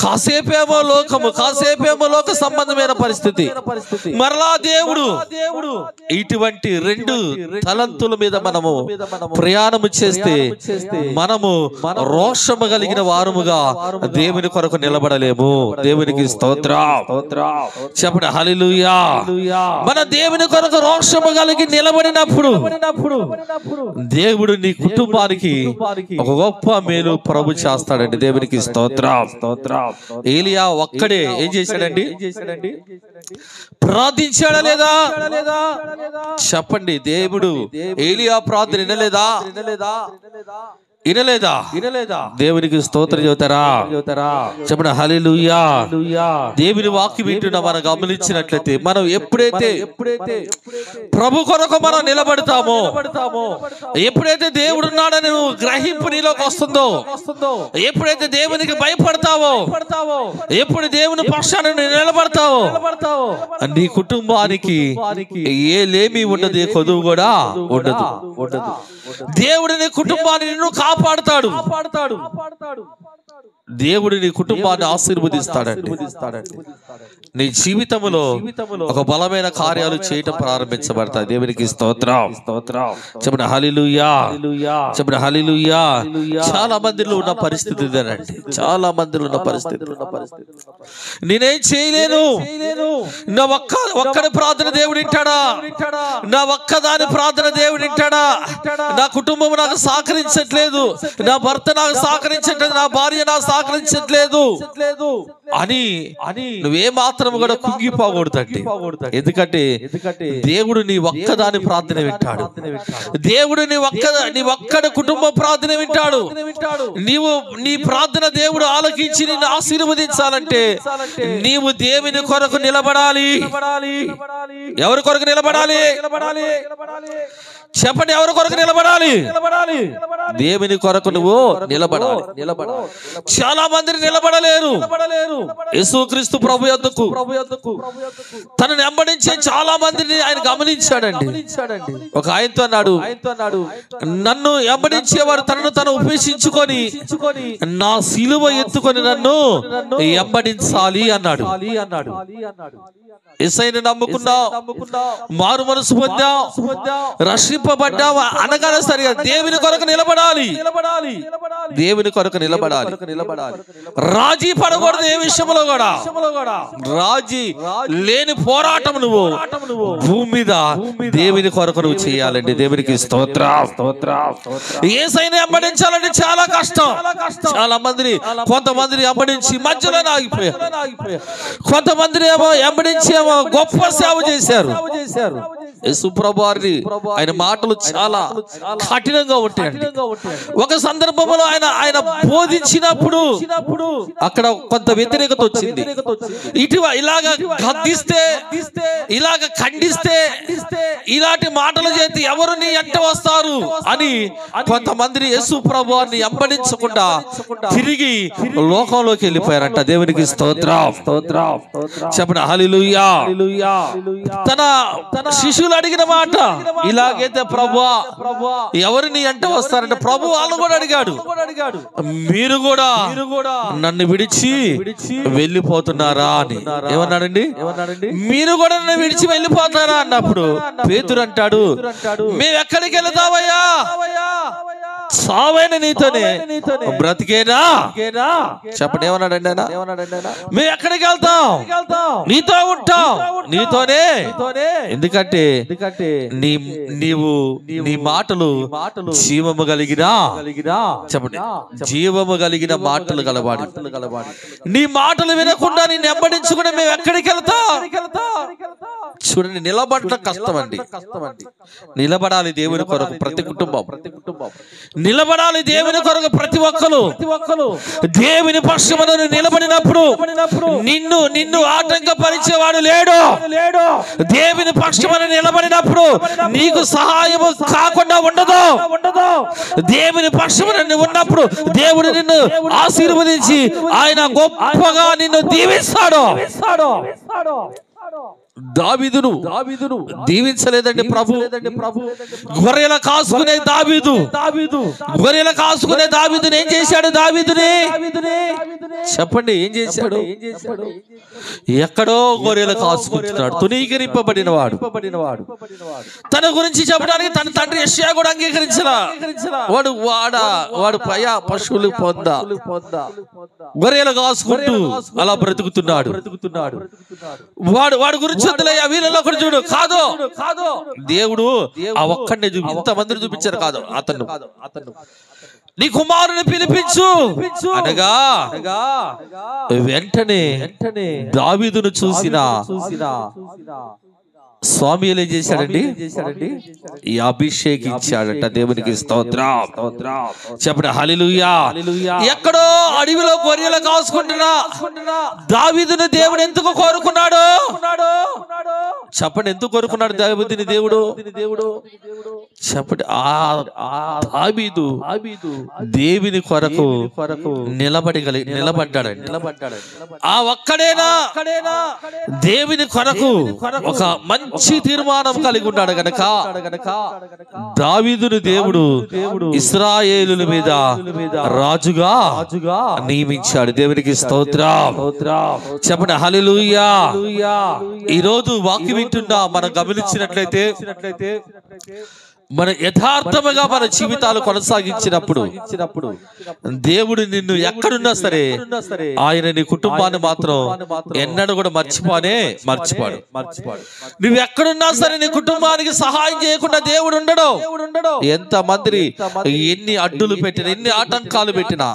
S2: కాసేపేమో లోకము, కాసేపేమో లోక సంబంధమైన పరిస్థితి. మరలా దేవుడు ఇటువంటి 2 తలంతుల మీద మనము ప్రయాణము చేస్తే మనము రోషము కలిగిన వారముగా దేవుని కొరకు నిలబడలేము. దేవునికి స్తోత్రం. చెప్పండి హల్లెలూయా. మన దేవుని కొరకు రోషము కలిగి నిలబడినప్పుడు దేవుడు నీ కుటుంబానికి ఒక గొప్ప మేలు ప్రభు చేస్తాడండి. దేవునికి స్తోత్రం. ఏలియా ఒక్కడే ఏం చేశాడండి? ప్రార్థించాడా లేదా? చెప్పండి. దేవుడు ఏలియా ప్రార్థన వినలేదా? దేవునికి స్తోత్రం చెబుతారా? చెప్పండి హల్లెలూయా. దేవుని వాక్యం వింటున్నా మనం గమనించినట్లయితే మనం ఎప్పుడైతే ప్రభు కొరకు మనం నిలబడతామో, ఎప్పుడైతే దేవుడు ఉన్నాడని నువ్వు గ్రహింపు నీలోకి వస్తుందో, ఎప్పుడైతే దేవునికి భయపడతావో, ఎప్పుడు దేవుని పక్షాన నిలబడతావో నీ కుటుంబానికి ఏ లేమి ఉండదు, ఏ కొదువు కూడా ఉండదు. దేవుడు నీ కుటుంబాన్ని నిన్ను కాపాడుతాడు. దేవుడు నీ కుటుంబాన్ని ఆశీర్వదిస్తాడండి. నీ జీవితంలో ఒక బలమైన కార్యాలు చేయటం ప్రారంభించబడతాయి. దేవునికి స్తోత్రం. చెప్పండి హల్లెలూయా. చెప్పండి హల్లెలూయా. చాలా మందిలో ఉన్న పరిస్థితి ఇదేనండి. చాలా మందిలో ఉన్న పరిస్థితి నేనేం చేయలేను, నా ఒక్కడి ప్రార్థన దేవుడు వింటాడా, నా ఒక్కదాని ప్రార్థన దేవుడు వింటాడా, నా కుటుంబం నాకు సహకరించట్లేదు, నా భర్త నాకు సహకరించట్లేదు, నా భార్య నాకు సహకరించట్లేదు అని నువ్వే మాత్రం కూడా కుంగిపోకూడదండి. ఎందుకంటే దేవుడు నీ ఒక్కదాని ప్రార్థన వింటాడు. దేవుడు నీ ఒక్కడి కుటుంబ ప్రార్థన వింటాడు. నీ ప్రార్థన దేవుడు ఆలకించి నిన్ను ఆశీర్వదించాలంటే నీవు దేవుని కొరకు నిలబడాలి. ఎవరి కొరకు నిలబడాలి? చెప్పండి, ఎవరి కొరకు నిలబడాలి? దేవుని కొరకు నువ్వు నిలబడాలి. చాలా మంది నిలబడలేరు. యేసుక్రీస్తు ప్రభు యొద్దకు తనని వెంబడించే చాలా మందిని ఆయన గమనించాడండి. ఒక ఆయనతో అన్నాడు, నన్ను వెంబడించేవాడు తనను తను ఉపేక్షించుకొని నా సిలువ ఎత్తుకొని నన్ను వెంబడించాలి అన్నాడు. యేసయ్యను నమ్ముకున్నావు, మారు మనసు పొందావు, రక్షింపబడ్డావు అనగానే సరిగా దేవుని కొరకు నిలబడాలి. దేవుని కొరకు నిలబడాలి. రాజీ పడకూడదు. ఏ విషయంలో కూడా రాజీ లేని పోరాటం నువ్వు భూమి మీద దేవుని కొరకు నువ్వు చేయాలండి. దేవునికి స్తోత్రం. యేసయ్యను వెంబడించాలంటే చాలా కష్టం. చాలా మందిని కొంతమందిని వెంబడించి మధ్యలో ఆగిపోయారు. కొంతమందిని ఏమో వెంబడించి ఏమో గొప్ప సేవ చేశారు. యేసు ప్రభువారి ఆయన మాటలు చాలా కఠినంగా ఉంటాయండి. ఒక సందర్భంలో ఆయన బోధించినప్పుడు అక్కడ కొంత వ్యతిరేకత వచ్చింది. ఇలాగ గద్దిస్తే, ఇలాగ ఖండిస్తే, ఇలాంటి మాటలు చేతి ఎవరు నీ ఎంట వస్తారు అని కొంతమందిని యేసు ప్రభువారిని వెంబడించకుండా తిరిగి లోకంలోకి వెళ్ళిపోయారంట. దేవునికి స్తోత్రం. చెప్పండి హల్లెలూయా. తన శిష్యులు అడిగిన మాట ఇలాగైతే ప్రభువా ఎవరు నీ ఎంట వస్తారంటే ప్రభు వాళ్ళు కూడా అడిగాడు, మీరు కూడా నన్ను విడిచి వెళ్ళిపోతున్నారా అని. ఏమన్నాడండి? మీరు కూడా నన్ను విడిచి వెళ్ళిపోతారా అన్నప్పుడు పేతురు అంటాడు, మేము ఎక్కడికి వెళ్తామయ్యా? సావైన నీతోనే, బ్రతికేనా? చెప్పండి ఏమన్నాడండి ఆయన? మేము ఎక్కడికి వెళ్తాం? నీతో ఉంటాం, నీతోనే. ఎందుకంటే నీవు నీ మాటలు జీవము కలిగిన, చెప్పండి జీవము కలిగిన మాటలు గలవాడు. నీ మాటలు వినకుండా నిన్ను వెంబడించుకుని మేము ఎక్కడికి వెళ్తాం? చూడండి, నిలబడటం కష్టం అండి. నిలబడాలి దేవుని కొరకు ప్రతి కుటుంబం, నిలబడాలి దేవుని కొరకు ప్రతి ఒక్కరు. దేవుని పక్షమున నిలబడినప్పుడు నిన్ను ఆటంకపరిచేవాడు లేడు. దేవుని పక్షమున నిలబడినప్పుడు నీకు సహాయము కాకుండా ఉండదు. దేవుని పక్షమున ఉన్నప్పుడు దేవుడు నిన్ను ఆశీర్వదించి ఆయన గొప్పగా నిన్ను దీవిస్తాడు. దావీదును దీవించలేదండి ప్రభు. గొర్రెల కాసుకునే గొర్రెల కాసుకునే దావీదుని ఏం చేశాడు? దావీదుని చెప్పండి ఏం చేశాడు? ఎక్కడో గొర్రెలు కాసుకుంటున్నాడు, తునీకరింపబడిన వాడు. తన గురించి చెప్పడానికి తన తండ్రి యెషయా కూడా అంగీకరించలా. వాడు పశువులు పొందా గొర్రెలు కాసుకుంటూ అలా బ్రతుకుతున్నాడు. వాడు గురించి వీళ్ళలో ఒకటి చూడు. కాదు దేవుడు ఆ ఒక్కడిని ఇంతమందిని చూపించారు. కాదు అతను నీ కుమారుని పిలిపించు అనగా వెంటనే దావీదును చూసిన స్వామి ఏం చేశాడండి? ఈ అభిషేకించాడట. దేవునికి స్తోత్రం. చెప్పండి హల్లెలూయా. ఎక్కడో అడవిలో గొర్రెలు కాసుకుంటున్నా దావీదును దేవుడు ఎందుకు కోరుకున్నాడు? చెప్పండి ఎందుకు కోరుకున్నాడు దావీదుని దేవుడు? చెప్పండి దావీదు దేవుని కొరకు నిలబడ్డాడండి. ఆ ఒక్కడేనా దేవుని కొరకు ఒక మంచి తీర్మానం కలిగి ఉన్నాడు గనక దావీదును దేవుడు ఇశ్రాయేలుల మీద రాజుగా నియమించాడు. దేవునికి స్తోత్రం. చెప్పండి హల్లెలూయా. ఈ రోజు వాక్యం వింటున్నా మనం గమనించినట్లయితే మన యథార్థముగా మన జీవితాలు కొనసాగించినప్పుడు దేవుడు నిన్ను ఎక్కడున్నా సరే ఆయన నీ కుటుంబాన్ని మాత్రం ఎన్నడూ కూడా మర్చిపోడు. నువ్వు ఎక్కడున్నా సరే నీ కుటుంబానికి సహాయం చేయకుండా దేవుడు ఉండడు. ఎంతమంది ఎన్ని అడ్డులు పెట్టినా, ఎన్ని ఆటంకాలు పెట్టినా,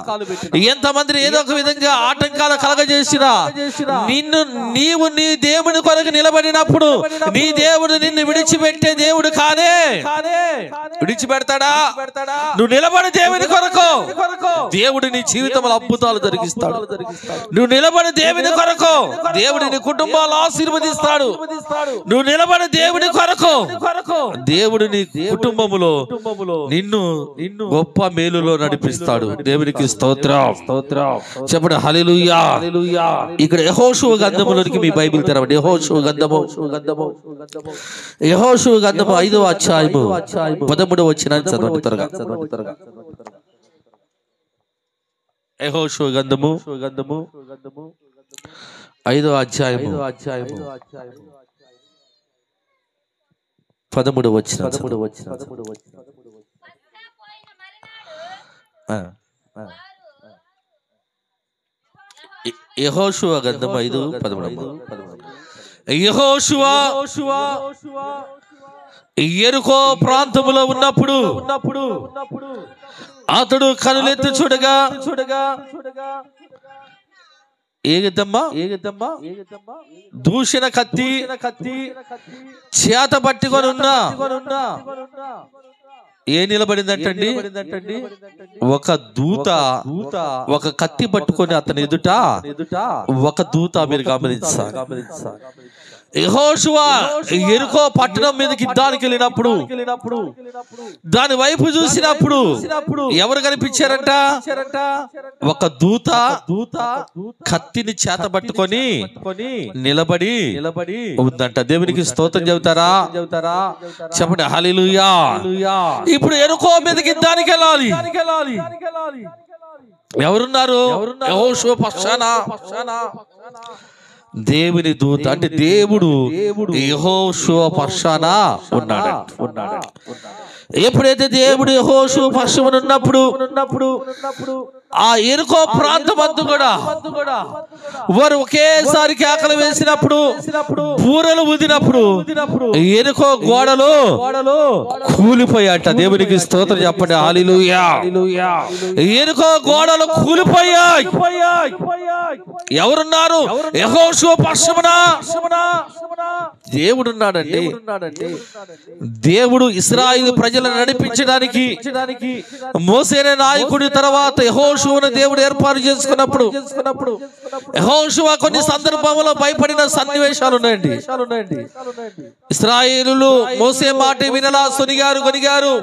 S2: ఎంతమంది ఏదో ఒక విధంగా ఆటంకాలు కలగజేసినా నీవు నీ దేవుని కొరకు నిలబడినప్పుడు నీ దేవుడు నిన్ను విడిచిపెట్టే దేవుడు కానే విడిచిపెడతాడా? నువ్వు నిలబడి దేవుని కొరకు, దేవుడు నీ జీవితంలో అద్భుతాలు జరిగిస్తాడు. నువ్వు నిలబడి దేవుని కొరకు, దేవుడు నీ కుటుంబాలు ఆశీర్వదిస్తాడు. నువ్వు నిలబడి దేవుని కొరకు, దేవుడు నీ కుటుంబములో నిన్ను గొప్ప మేలులో నడిపిస్తాడు. దేవునికి స్తోత్రం. చెప్పండి హల్లెలూయా. ఇక్కడ యెహోషువ గ్రంథములోనికి మీ బైబిల్ తెరవండి. యెహోషువ గ్రంథము 5వ అధ్యాయము 13వ వచనాన్ని చదవండి త్వరగా. యెహోషువ గ్రంథము 5వ అధ్యాయము 13వ వచనం. యెహోషువ గ్రంథం 5:13. యెహోషువ యెరికో ప్రాంతములో ఉన్నప్పుడు అతడు కనులెత్తి చూడగా ఏగదమ్మా దూషణ కత్తి చేత పట్టుకొని ఉన్నా ఏ నిలబడిందంటండి? ఒక దూత ఒక కత్తి పట్టుకొని అతని ఎదుట ఒక దూత. మీరు గమనించాలి. యెహోషువ యెరికో పట్టణం మీదకి యుద్ధానికి వెళ్ళినప్పుడు దాని వైపు చూసినప్పుడు ఎవరు కనిపించారంట? ఒక దూత కత్తిని చేత పట్టుకొని నిలబడి ఉందంట. దేవునికి స్తోత్రం చెబుతారా? చెప్పండి హల్లెలూయా. ఇప్పుడు యెరికో మీదకి యుద్ధానికి వెళ్ళాలి. ఎవరున్నారు? యెహోషువ పక్షాన దేవుని దూత, అంటే దేవుడు యెహోషువ పక్షాన ఉన్నాడు. ఎప్పుడైతే దేవుడు యెహోషువ పక్షాన ఉన్నప్పుడు ఆ యెరికో ప్రాంతం అంతా కూడా వారు ఒకేసారి కేకలు వేసినప్పుడు, బూరలు ఊదినప్పుడు యెరికో గోడలు కూలిపోయాట. దేవునికి స్తోత్రం చెప్పండి హల్లెలూయా. యెరికో గోడలు కూలిపోయాయి. ఎవరున్నారు? యెహోషువ పక్షమున దేవుడున్నాడండి. దేవుడు ఇశ్రాయేలు ప్రజలను నడిపించడానికి మోసేనే నాయకుడి తర్వాత యెహోషువను దేవుడు ఏర్పాటు చేసుకున్నప్పుడు యెహోషువ కొన్ని సందర్భంలో భయపడిన సన్నివేశాలు ఉన్నాయండి. ఇశ్రాయేలులు మోసే మాట వినలా, సొనిగారు, గొనిగారు.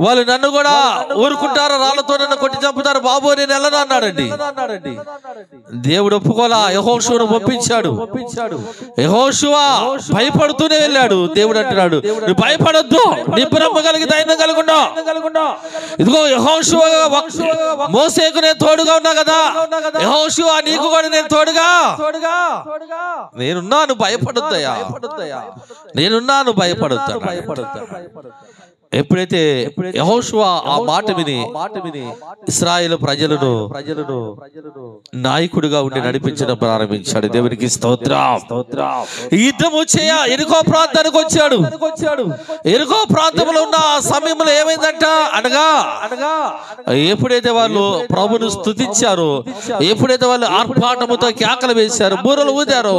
S2: వాళ్ళు నన్ను కూడా ఊరుకుంటారు, రాళ్లతో నన్ను కొట్టి చంపుతారు, బాబు నేను వెళ్ళను అన్నాడండి. దేవుడు ఒప్పుకోలా, యెహోషువను పంపించాడు. యెహోషువ భయపడుతూనే వెళ్ళాడు. దేవుడు అంటున్నాడు, నువ్వు భయపడొద్దు, నిబ్బరము కలిగి ధైర్యం కలుగుండా. ఇదిగో యెహోషువ మోసేకు నేను తోడుగా ఉన్నా కదా, యెహోషువ నీకు కూడా నేను తోడుగా నేనున్నాను, భయపడొద్దయ్యా, నేనున్నాను, భయపడొద్దు. ఎప్పుడైతే యెహోషువ ఆ మాట విని ఇశ్రాయేలు ప్రజలను నాయకుడిగా ఉండి నడిపించడం ప్రారంభించాడు. దేవునికి స్తోత్రం. యుద్ధం వచ్చే యెరికో ప్రాంతానికి వచ్చాడు. యెరికో ప్రాంతంలో ఉన్న ఆ సమయంలో ఏమైందంట అనగా ఎప్పుడైతే వాళ్ళు ప్రభును స్తుతించారో, ఎప్పుడైతే వాళ్ళు ఆర్భాటముతో కేకలు వేశారు, బూరలు ఊదారో,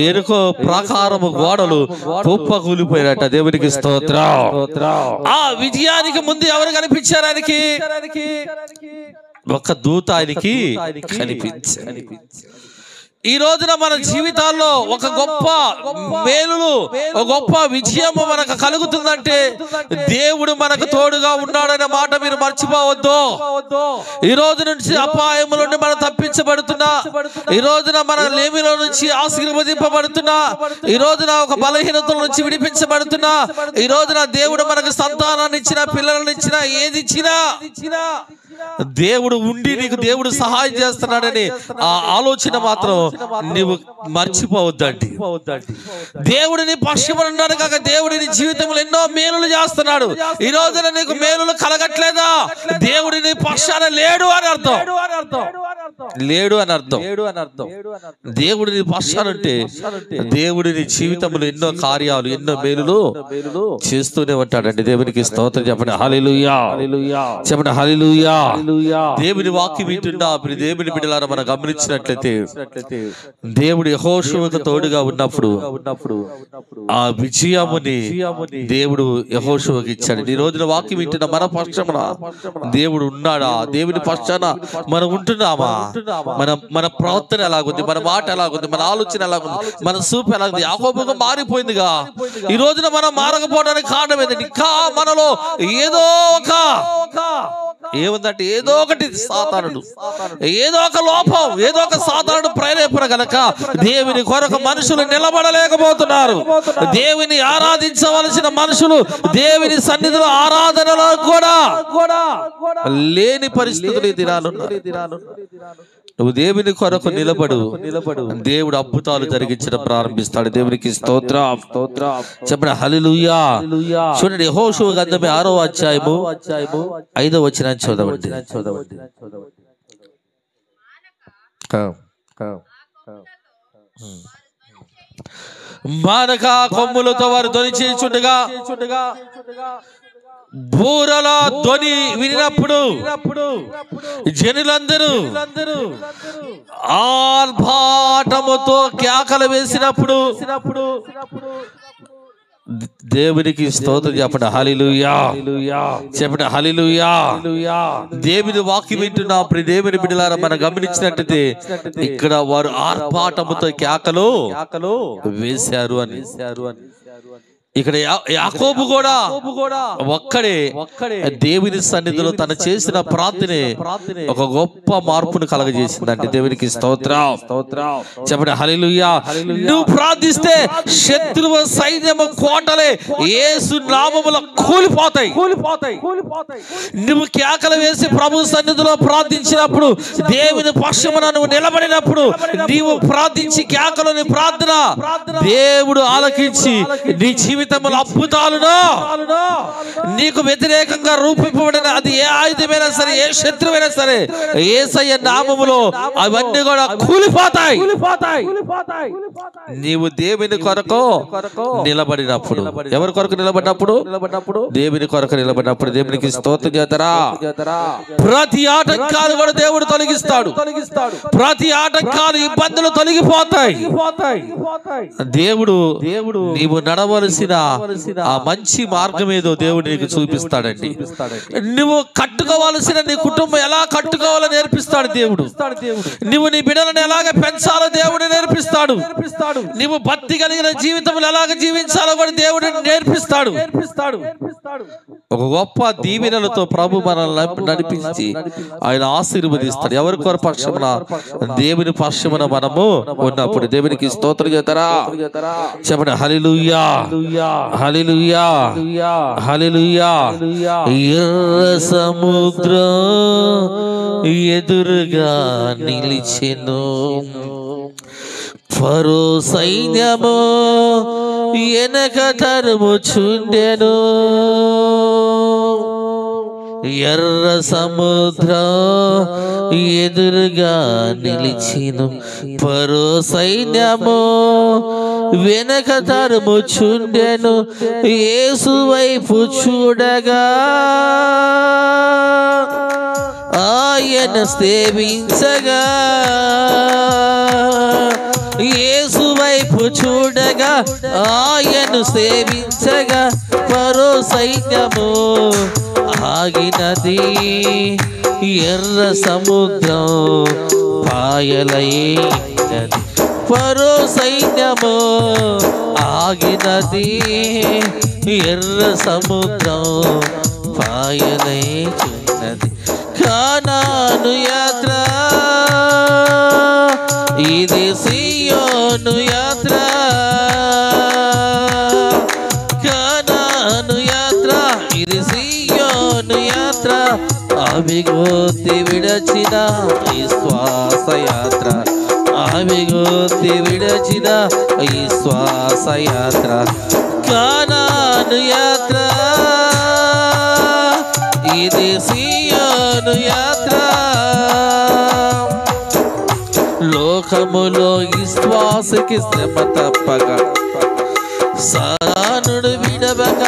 S2: యెరికో ప్రాకారము గోడలు కుప్ప కూలిపోయారట. దేవునికి స్తోత్రం. ఆ విజయానికి ముందు ఎవరు కనిపించారు ఆయనకి? ఒక దూత ఆయనకి కనిపించారు. ఈ రోజున మన జీవితాల్లో ఒక గొప్ప మేలులు, ఒక గొప్ప విజయము మనకు కలుగుతుందంటే దేవుడు మనకు తోడుగా ఉన్నాడనే మాట మీరు మర్చిపోవద్దు. ఈ రోజు నుంచి అపాయముల నుండి మనం తప్పించబడుతున్నా, ఈ రోజున మన లేమిలో నుంచి ఆశీర్వదింపబడుతున్నా, ఈ రోజున ఒక బలహీనతల నుంచి విడిపించబడుతున్నా, ఈ రోజున దేవుడు మనకు సంతానాన్ని ఇచ్చినా, పిల్లలను ఇచ్చినా, ఏది ఇచ్చినా దేవుడు ఉండి నీకు దేవుడు సహాయం చేస్తున్నాడని ఆ ఆలోచన మాత్రం నీవు మర్చిపోవద్దండి. దేవుడిని పక్షమన్నాడు కాక దేవుడిని జీవితంలో ఎన్నో మేలులు చేస్తున్నాడు. ఈ రోజున నీకు మేలులు కలగట్లేదా? దేవుడిని పక్షాన లేడు అని అర్థం. లేడు అని అర్థం. దేవుడిని పక్షానంటే దేవుడిని జీవితంలో ఎన్నో కార్యాలు, ఎన్నో మేలులు చేస్తూనే ఉంటాడండి. దేవునికి స్తోత్రం చెప్పండి హల్లెలూయా. చెప్పండి హల్లెలూయా. దేవుని వాక్యం వింటున్నా మీరు దేవుని బిడ్డలారా మనం గమనించినట్లయితే దేవుడు యెహోషువకు తోడుగా ఉన్నప్పుడు ఆ విజయముని దేవుడు యెహోషువకు ఇచ్చాడు. ఈ రోజున వాక్యం వింటున్న మన పక్షమున దేవుడు ఉన్నాడా? దేవుని పక్షాన మనం ఉంటున్నామా? మన ప్రవర్తన ఎలాగుంది? మన మాట ఎలాగుంది? మన ఆలోచన ఎలాగుంది? మన చూపు ఎలాగుంది? యాకోబుగా మారిపోయిందిగా. ఈ రోజున మనం మారకపోవడానికి కారణం ఏంటంటే ఇంకా మనలో ఏదో ఒక ఏముందంటే ఏదో ఒకటి సాతానుడు, ఏదో ఒక లోపం, ఏదో ఒక సాతానుడు ప్రేరేపణ గనక దేవుని కొరకు మనుషులు నిలబడలేకపోతున్నారు. దేవుని ఆరాధించవలసిన మనుషులు దేవుని సన్నిధిలో ఆరాధనలో కూడా లేని పరిస్థితులు ఈ దినాలున్నారు. నువ్వు దేవుని కొరకు నిలబడు, దేవుడు అద్భుతాలు జరిగించడం ప్రారంభిస్తాడు. దేవునికి స్తోత్రం. చెప్పండి హల్లెలూయా. చూడండి యెహోషువ గ్రంథం 6వ అధ్యాయము 5వ వచనం చదవండి. మానక కొమ్ములతో వారు ధ్వని చేయుచుండగా బూరల ధ్వని వినినప్పుడు జనులందరూ ఆర్భాటముతో కేకలు వేసినప్పుడు దేవునికి స్తోత్రం చెప్పండి హల్లెలూయా. చెప్పండి హల్లెలూయా. దేవుని వాక్యం వింటున్నా ప్రియ దేవుని బిడ్డలారా మనం గమనించినట్లయితే ఇక్కడ వారు ఆర్భాటముతో కేకలు వేశారు అని. ఇక్కడ యాకోబు కూడా ఒక్కడే దేవుని సన్నిధిలో తను చేసిన ప్రార్థనే ఒక గొప్ప మార్పును కలగజేసిందండి. దేవునికి స్తోత్రం. చెప్పండి హల్లెలూయా. నువ్వు ప్రార్థిస్తే శత్రువు సైన్యము కోటలే యేసు నామములో కూలిపోతాయి. నువ్వు కేకలు వేసి ప్రభు సన్నిధిలో ప్రార్థించినప్పుడు, దేవుని పక్షమున నువ్వు నిలబడినప్పుడు, నీవు ప్రార్థించి కేకలోని ప్రార్థన దేవుడు ఆలకించి నీ జీవితంలో అద్భుతాలను నీకు వ్యతిరేకంగా రూపింపబడిన అది ఏ ఆయుధమైనా సరే, ఏ శత్రువైనా సరే యేసయ్య నామములో అవన్నీ కూడా కూలిపోతాయి. నీవు దేవుని కొరకు నిలబడినప్పుడు, ఎవరి కొరకు నిలబడినప్పుడు? దేవుని కొరకు నిలబడినప్పుడు. దేవునికి స్తోత్రం చేస్తారా. ప్రతి ఆటంకాలు కూడా దేవుడు తొలగిస్తాడు. ప్రతి ఆటంకాలు ఇబ్బందులు తొలగిపోతాయి. దేవుడు నీవు నడవలసిన ఆ మంచి మార్గం ఏదో దేవుడు నీకు చూపిస్తాడండి. నువ్వు కట్టుకోవాల్సిన నీ కుటుంబం ఎలా కట్టుకోవాలో నేర్పిస్తాడు దేవుడు. నువ్వు నీ బిడ్డలను ఎలాగ పెంచాలో దేవుడు నేర్పిస్తాడు. నువ్వు భక్తి కలిగిన జీవితం ఎలాగ జీవించాలో కూడా దేవుడు నేర్పిస్తాడు. ఒక గొప్ప దీవెనలతో ప్రభు మనల్ని నడిపించి ఆయన ఆశీర్వదిస్తాడు. ఎవరి కొర పక్షమున? దేవుని పక్షమున మనము ఉన్నప్పుడు. దేవునికి స్తోత్రం చేస్తారా. చెప్పండి హల్లెలూయా. హల్లెలూయా. హల్లెలూయా. ఎర్ర సముద్రం ఎదురుగా నిలిచెను, ఫరో సైన్యము వెనక తరుముచుండెను. ఎర్ర సముద్రం ఎదురుగా నిలిచెను, ఫరో సైన్యము వెనక తరుముచుండెను. యేసు వైపు చూడగా ఆయన సేవించగా, యేసు వైపు చూడగా ఆయన సేవించగా, ఫరో సైన్యము ఆగినది. ఎర్ర సముద్రం పాయలైనది, ఫరో సైన్యము ఆగినది. ఎర్ర సముద్రం పాయలైచున్నది. కానాను యాత్ర, ఇది సియోను యాత్ర. కానాను యాత్ర, ఇది సియోను యాత్ర. అవిగోతి విడచిన ఈ శ్వాస యాత్ర, అవిగోతి విడచిన ఈ శ్వాస యాత్ర. కానాను యాత్ర, ఇది సియోను యాత్ర. లోకములో ఈ శ్వాసకి శ్రమ తప్పక, సానుడు విడవక,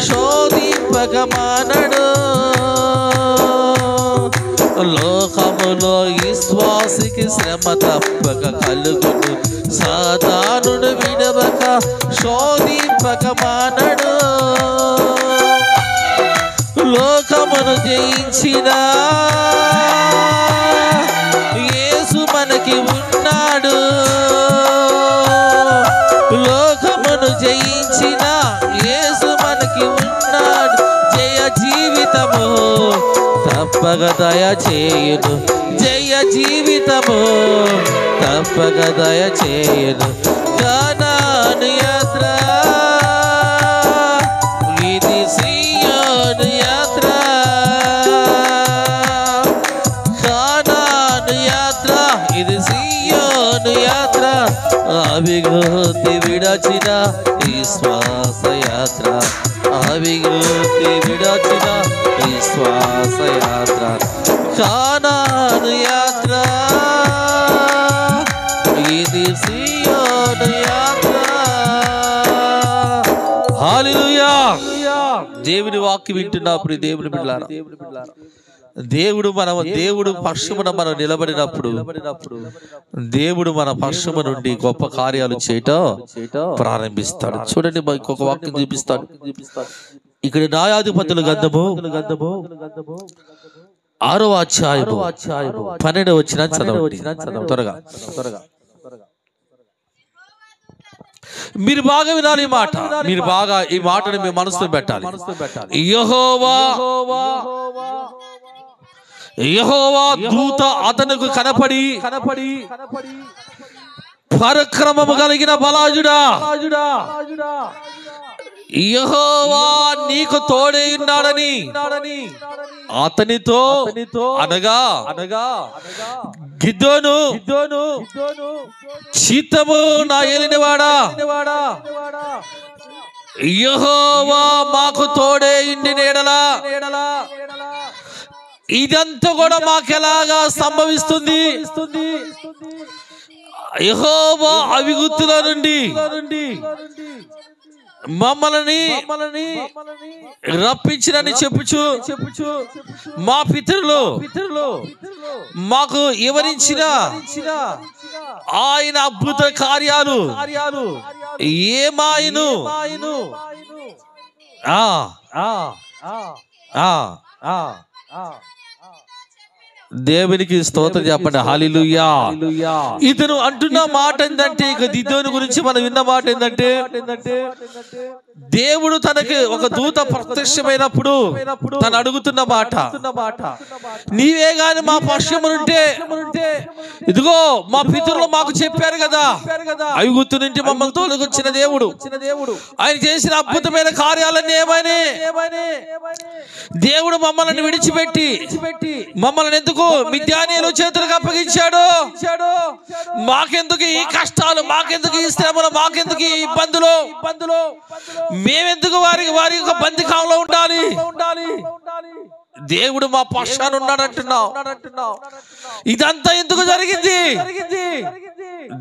S2: శోధింపక మానడు. లోకములో విశ్వాసికి శ్రమ తప్పక కలుగును, సాతానుడు విడవక శోధింపక మానడు. లోకమును జయించిన యేసు మనకి ఉన్నాడు. లోకమును జయించిన యేసు మనకి ఉన్నాడు. జయ జీవితము తప్పక దయ చేయును, జయ జీవితము తప్పక దయ చేయును. కానాను యాత్ర ఇది సియోను యాత్ర, కానాను యాత్ర ఇది సియోను యాత్ర. అవిగోతి విడచిన విశ్వాస యాత్ర, అవిగోతి విడచిన విశ్వాస యాత్ర. కానాను యాత్ర ఇది సియోను యాత్ర. హల్లెలూయా. దేవుని వాక్యం వింటున్నా ప్రియ దేవుని బిడ్డలారా, దేవుడు పక్షమున మనం నిలబడినప్పుడు దేవుడు మన పక్షము నుండి గొప్ప కార్యాలు చేయటం ప్రారంభిస్తాడు. చూడండి, ఇంకొక వాక్యం చూపిస్తాడు. ఇక్కడ న్యాయాధిపతుల గ్రంథము 6వ అధ్యాయము 12వ వచనం చదవండి త్వరగా. మీరు బాగా వినాలి ఈ మాట, మీరు బాగా ఈ మాటని మీ మనసులో పెట్టాలి. యెహోవా దూత అతనికి కనపడి పరాక్రమము కలిగిన బలాజుడా, యెహోవా నీకు తోడై ఉన్నాడని అతనితో అనగా గిద్యోను, చిత్తము నా ఏలినవాడా, యెహోవా మాకు తోడే ఇండి నేడలా. ఇదంతా కూడా మాకెలాగా సంభవిస్తుంది? యెహోవా అవిగుత్తుల నుండి మమ్మల్ని రప్పించినని చెప్పుచు మా పితరులు మాకు వివరించిన ఆయన అద్భుత కార్యాలు ఏమాయను. దేవునికి స్తోత్రం చెప్పండి. హల్లెలూయా. ఇతను అంటున్న మాట ఏంటంటే, ఇక గిద్యోను గురించి మనం విన్న మాట ఏంటంటే, దేవుడు తనకి ఒక దూత ప్రత్యక్షమైనప్పుడు తను అడుగుతున్న మాట, నీవే గాని మా పక్షమునుంటే, ఇదిగో మా పితరులు మాకు చెప్పారు కదా, ఐగుప్తు నుంచి మమ్మల్ని తోలుకొచ్చిన దేవుడు, ఆయన చేసిన అద్భుతమైన కార్యాలన్నీ ఏమని, దేవుడు మమ్మల్ని విడిచిపెట్టి మమ్మల్ని ఎందుకు మిద్యానీయుల చేతులకు అప్పగించాడు? మాకెందుకు ఈ కష్టాలు, మాకెందుకు ఈ శ్రమలు, మాకెందుకు ఈ ఇబ్బందులు, మేమెందుకు వారి యొక్క బందికాంలో ఉండాలి? దేవుడు మా పక్షాన ఉన్నాడంటున్నావు. ఇదంతా ఎందుకు జరిగింది?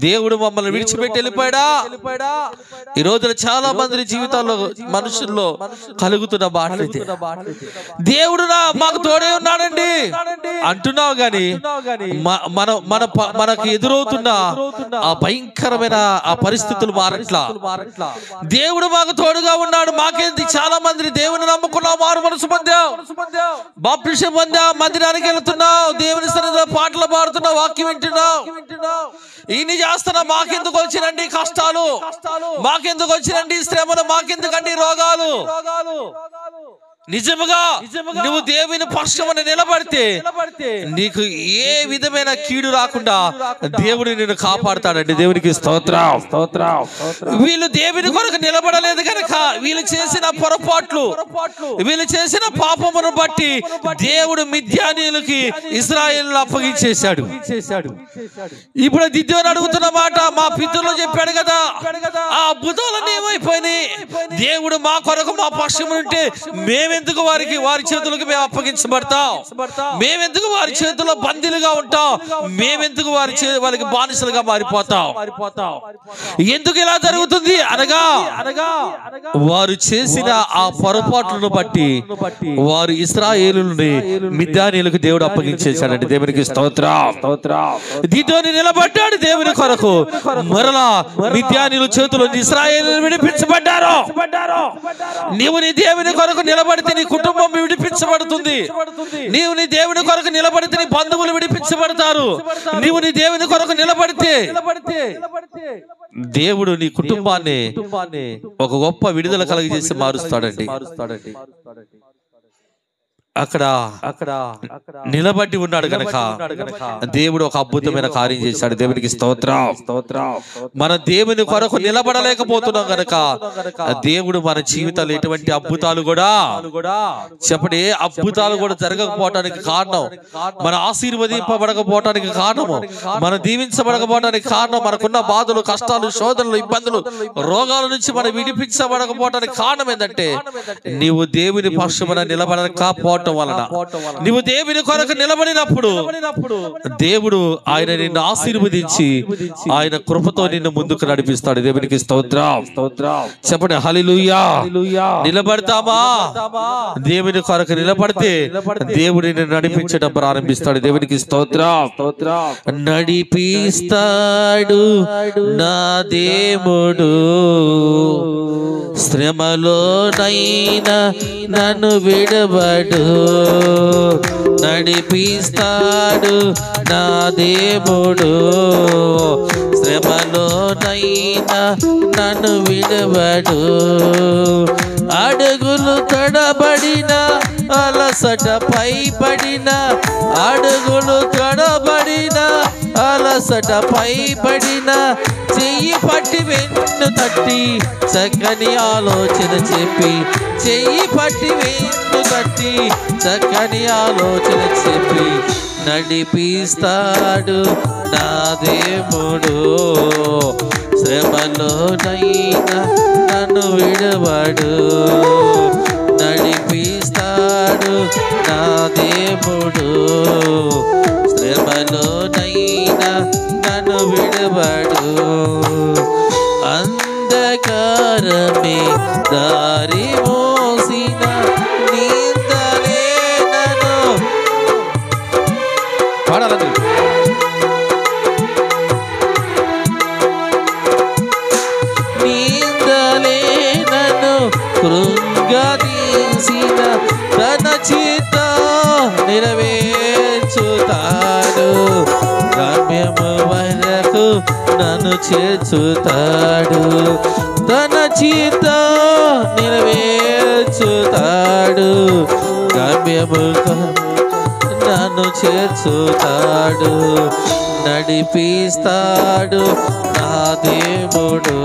S2: దేవుడు మమ్మల్ని విడిచిపెట్టి వెళ్ళిపోయాడా? ఈ రోజున చాలా మంది జీవితాల్లో మనుషుల్లో కలుగుతున్న బాధ, దేవుడు మాకు తోడే ఉన్నాడండి అంటున్నావు గాని మనకు ఎదురవుతున్న ఆ భయంకరమైన ఆ పరిస్థితులు మారట్లా. దేవుడు మాకు తోడుగా ఉన్నాడు, మాకేంటి? చాలా మంది దేవుని నమ్ముకున్నాం, మారు మనసు పొందాం, బాప్టిజం పొందాం, మందిరానికి వెళ్తున్నావు, దేవుని సన్నిధిలో పాటలు పాడుతున్నావు, వాక్యం వింటున్నావు, ఇన్ని చేస్తున్నా. మాకెందుకు వచ్చినండి కష్టాలు, మాకెందుకు వచ్చినండి శ్రమలు, మాకెందుకండి రోగాలు? నిజముగా నువ్వు దేవుని పక్షమున నిలబడితే నీకు ఏ విధమైన కీడు రాకుండా దేవుడు నిన్ను కాపాడుతాడండి. దేవునికి స్తోత్రం. వీళ్ళు దేవుని కొరకు నిలబడలేదు కనుక వీళ్ళు చేసిన పొరపాట్లు, వీళ్ళు చేసిన పాపమును బట్టి దేవుడు మిద్యానీయులకి ఇశ్రాయేలును అప్పగించేశాడు. ఇప్పుడు గిద్యోను అడుగుతున్న మాట, మా పితరులు చెప్పాడు కదా, ఆ అద్భుతాలన్నీ ఏమైపోయినాయి? దేవుడు మా కొరకు మా పక్షము ఉంటే మేమే మేమెందుకు వారి చేతులకు మేము అప్పగించబడతాం? మేమెందుకు వారి చేతుల్లో బందీలుగా ఉంటాం? మేమెందుకు వారికి బానిసలుగా మారిపోతాం? ఎందుకు ఇలా జరుగుతుంది అనగా వారు చేసిన ఆ పొరపాట్లను బట్టి వారు ఇశ్రాయేలుని మిద్యానీయులకు దేవుడు అప్పగించేశాడండి. దేవునికి స్తోత్రం. దీంతోని నిలబడ్డాడు దేవుని కొరకు. మరలా మిద్యానీయుల చేతుల నుంచి ఇశ్రాయేలును విడిపించబడ్డారు. నీవు నీ దేవుని కొరకు నిలబడితే నీ కుటుంబం విడిపించబడుతుంది. నీవు నీ దేవుని కొరకు నిలబడితే నీ బంధువులు విడిపించబడతారు. నీవు నీ దేవుని కొరకు నిలబడితే దేవుడు నీ కుటుంబాన్ని ఒక గొప్ప విడుదల కలుగజేసి మారుస్తాడండి. అక్కడ నిలబడి ఉన్నాడు గనక దేవుడు ఒక అద్భుతమైన కార్యం చేశాడు. దేవునికి స్తోత్రం. మన దేవుని కొరకు నిలబడలేకపోతున్నాం గనక దేవుడు మన జీవితాలు ఎటువంటి అద్భుతాలు కూడా చెప్పండి, ఏ అద్భుతాలు కూడా జరగకపోవటానికి కారణం, మన ఆశీర్వదింపబడకపోవటానికి కారణము, మన దీవించబడకపోవటానికి కారణం, మనకున్న బాధలు, కష్టాలు, శోధనలు, ఇబ్బందులు, రోగాల నుంచి మనం విడిపించబడకపోవటానికి కారణం ఏంటంటే నీవు దేవుని పక్షమున నిలబడకపోవటం వలన. నీవు దేవుని కొరకు నిలబడినప్పుడు దేవుడు ఆయన నిన్ను ఆశీర్వదించి ఆయన కృపతో నిన్ను ముందుకు నడిపిస్తాడు. దేవునికి స్తోత్రం. చెప్పండి హల్లెలూయా. నిలబడతామా? దేవుని కొరకు నిలబడితే దేవుడు నిన్ను నడిపించడం ప్రారంభిస్తాడు. దేవునికి స్తోత్రం. నడిపిస్తాడు నా దేవుడు, శ్రమలోనైనా నన్ను విడవడు. నడిపిస్తాడు నా దేవుడు, శ్రమలోనైనా నన్ను విడవడు. అడుగులు తడబడిన, అలసట పైబడిన, అడుగులు తడబడిన, అలసట పైబడిన, చెయ్యి పట్టి వెన్ను తట్టి చక్కని ఆలోచన చెప్పి, చెయ్యి పట్టి వెన్ను తట్టి చక్కని ఆలోచన చెప్పి నడిపిస్తాడు నా దేవుడు, శ్రమలోనైనా నన్ను విడవడు. నడిపిస్తాడు నా దేవుడు, శ్రమలోనైనా నన్ను విడవడు. అంధకారమే దారి మోసిన నిందలే నన్ను పాడాలి. నిందలే నన్ను కృంగదీసిన తన చిత్త నెరవేర్చుతాడు. గమ్యము వరకు నన్ను చేర్చుతాడు. తన చిత్త నెరవేర్చుతాడు. గమ్యము నన్ను చేర్చుతాడు. నడిపిస్తాడు నా దేవుడు,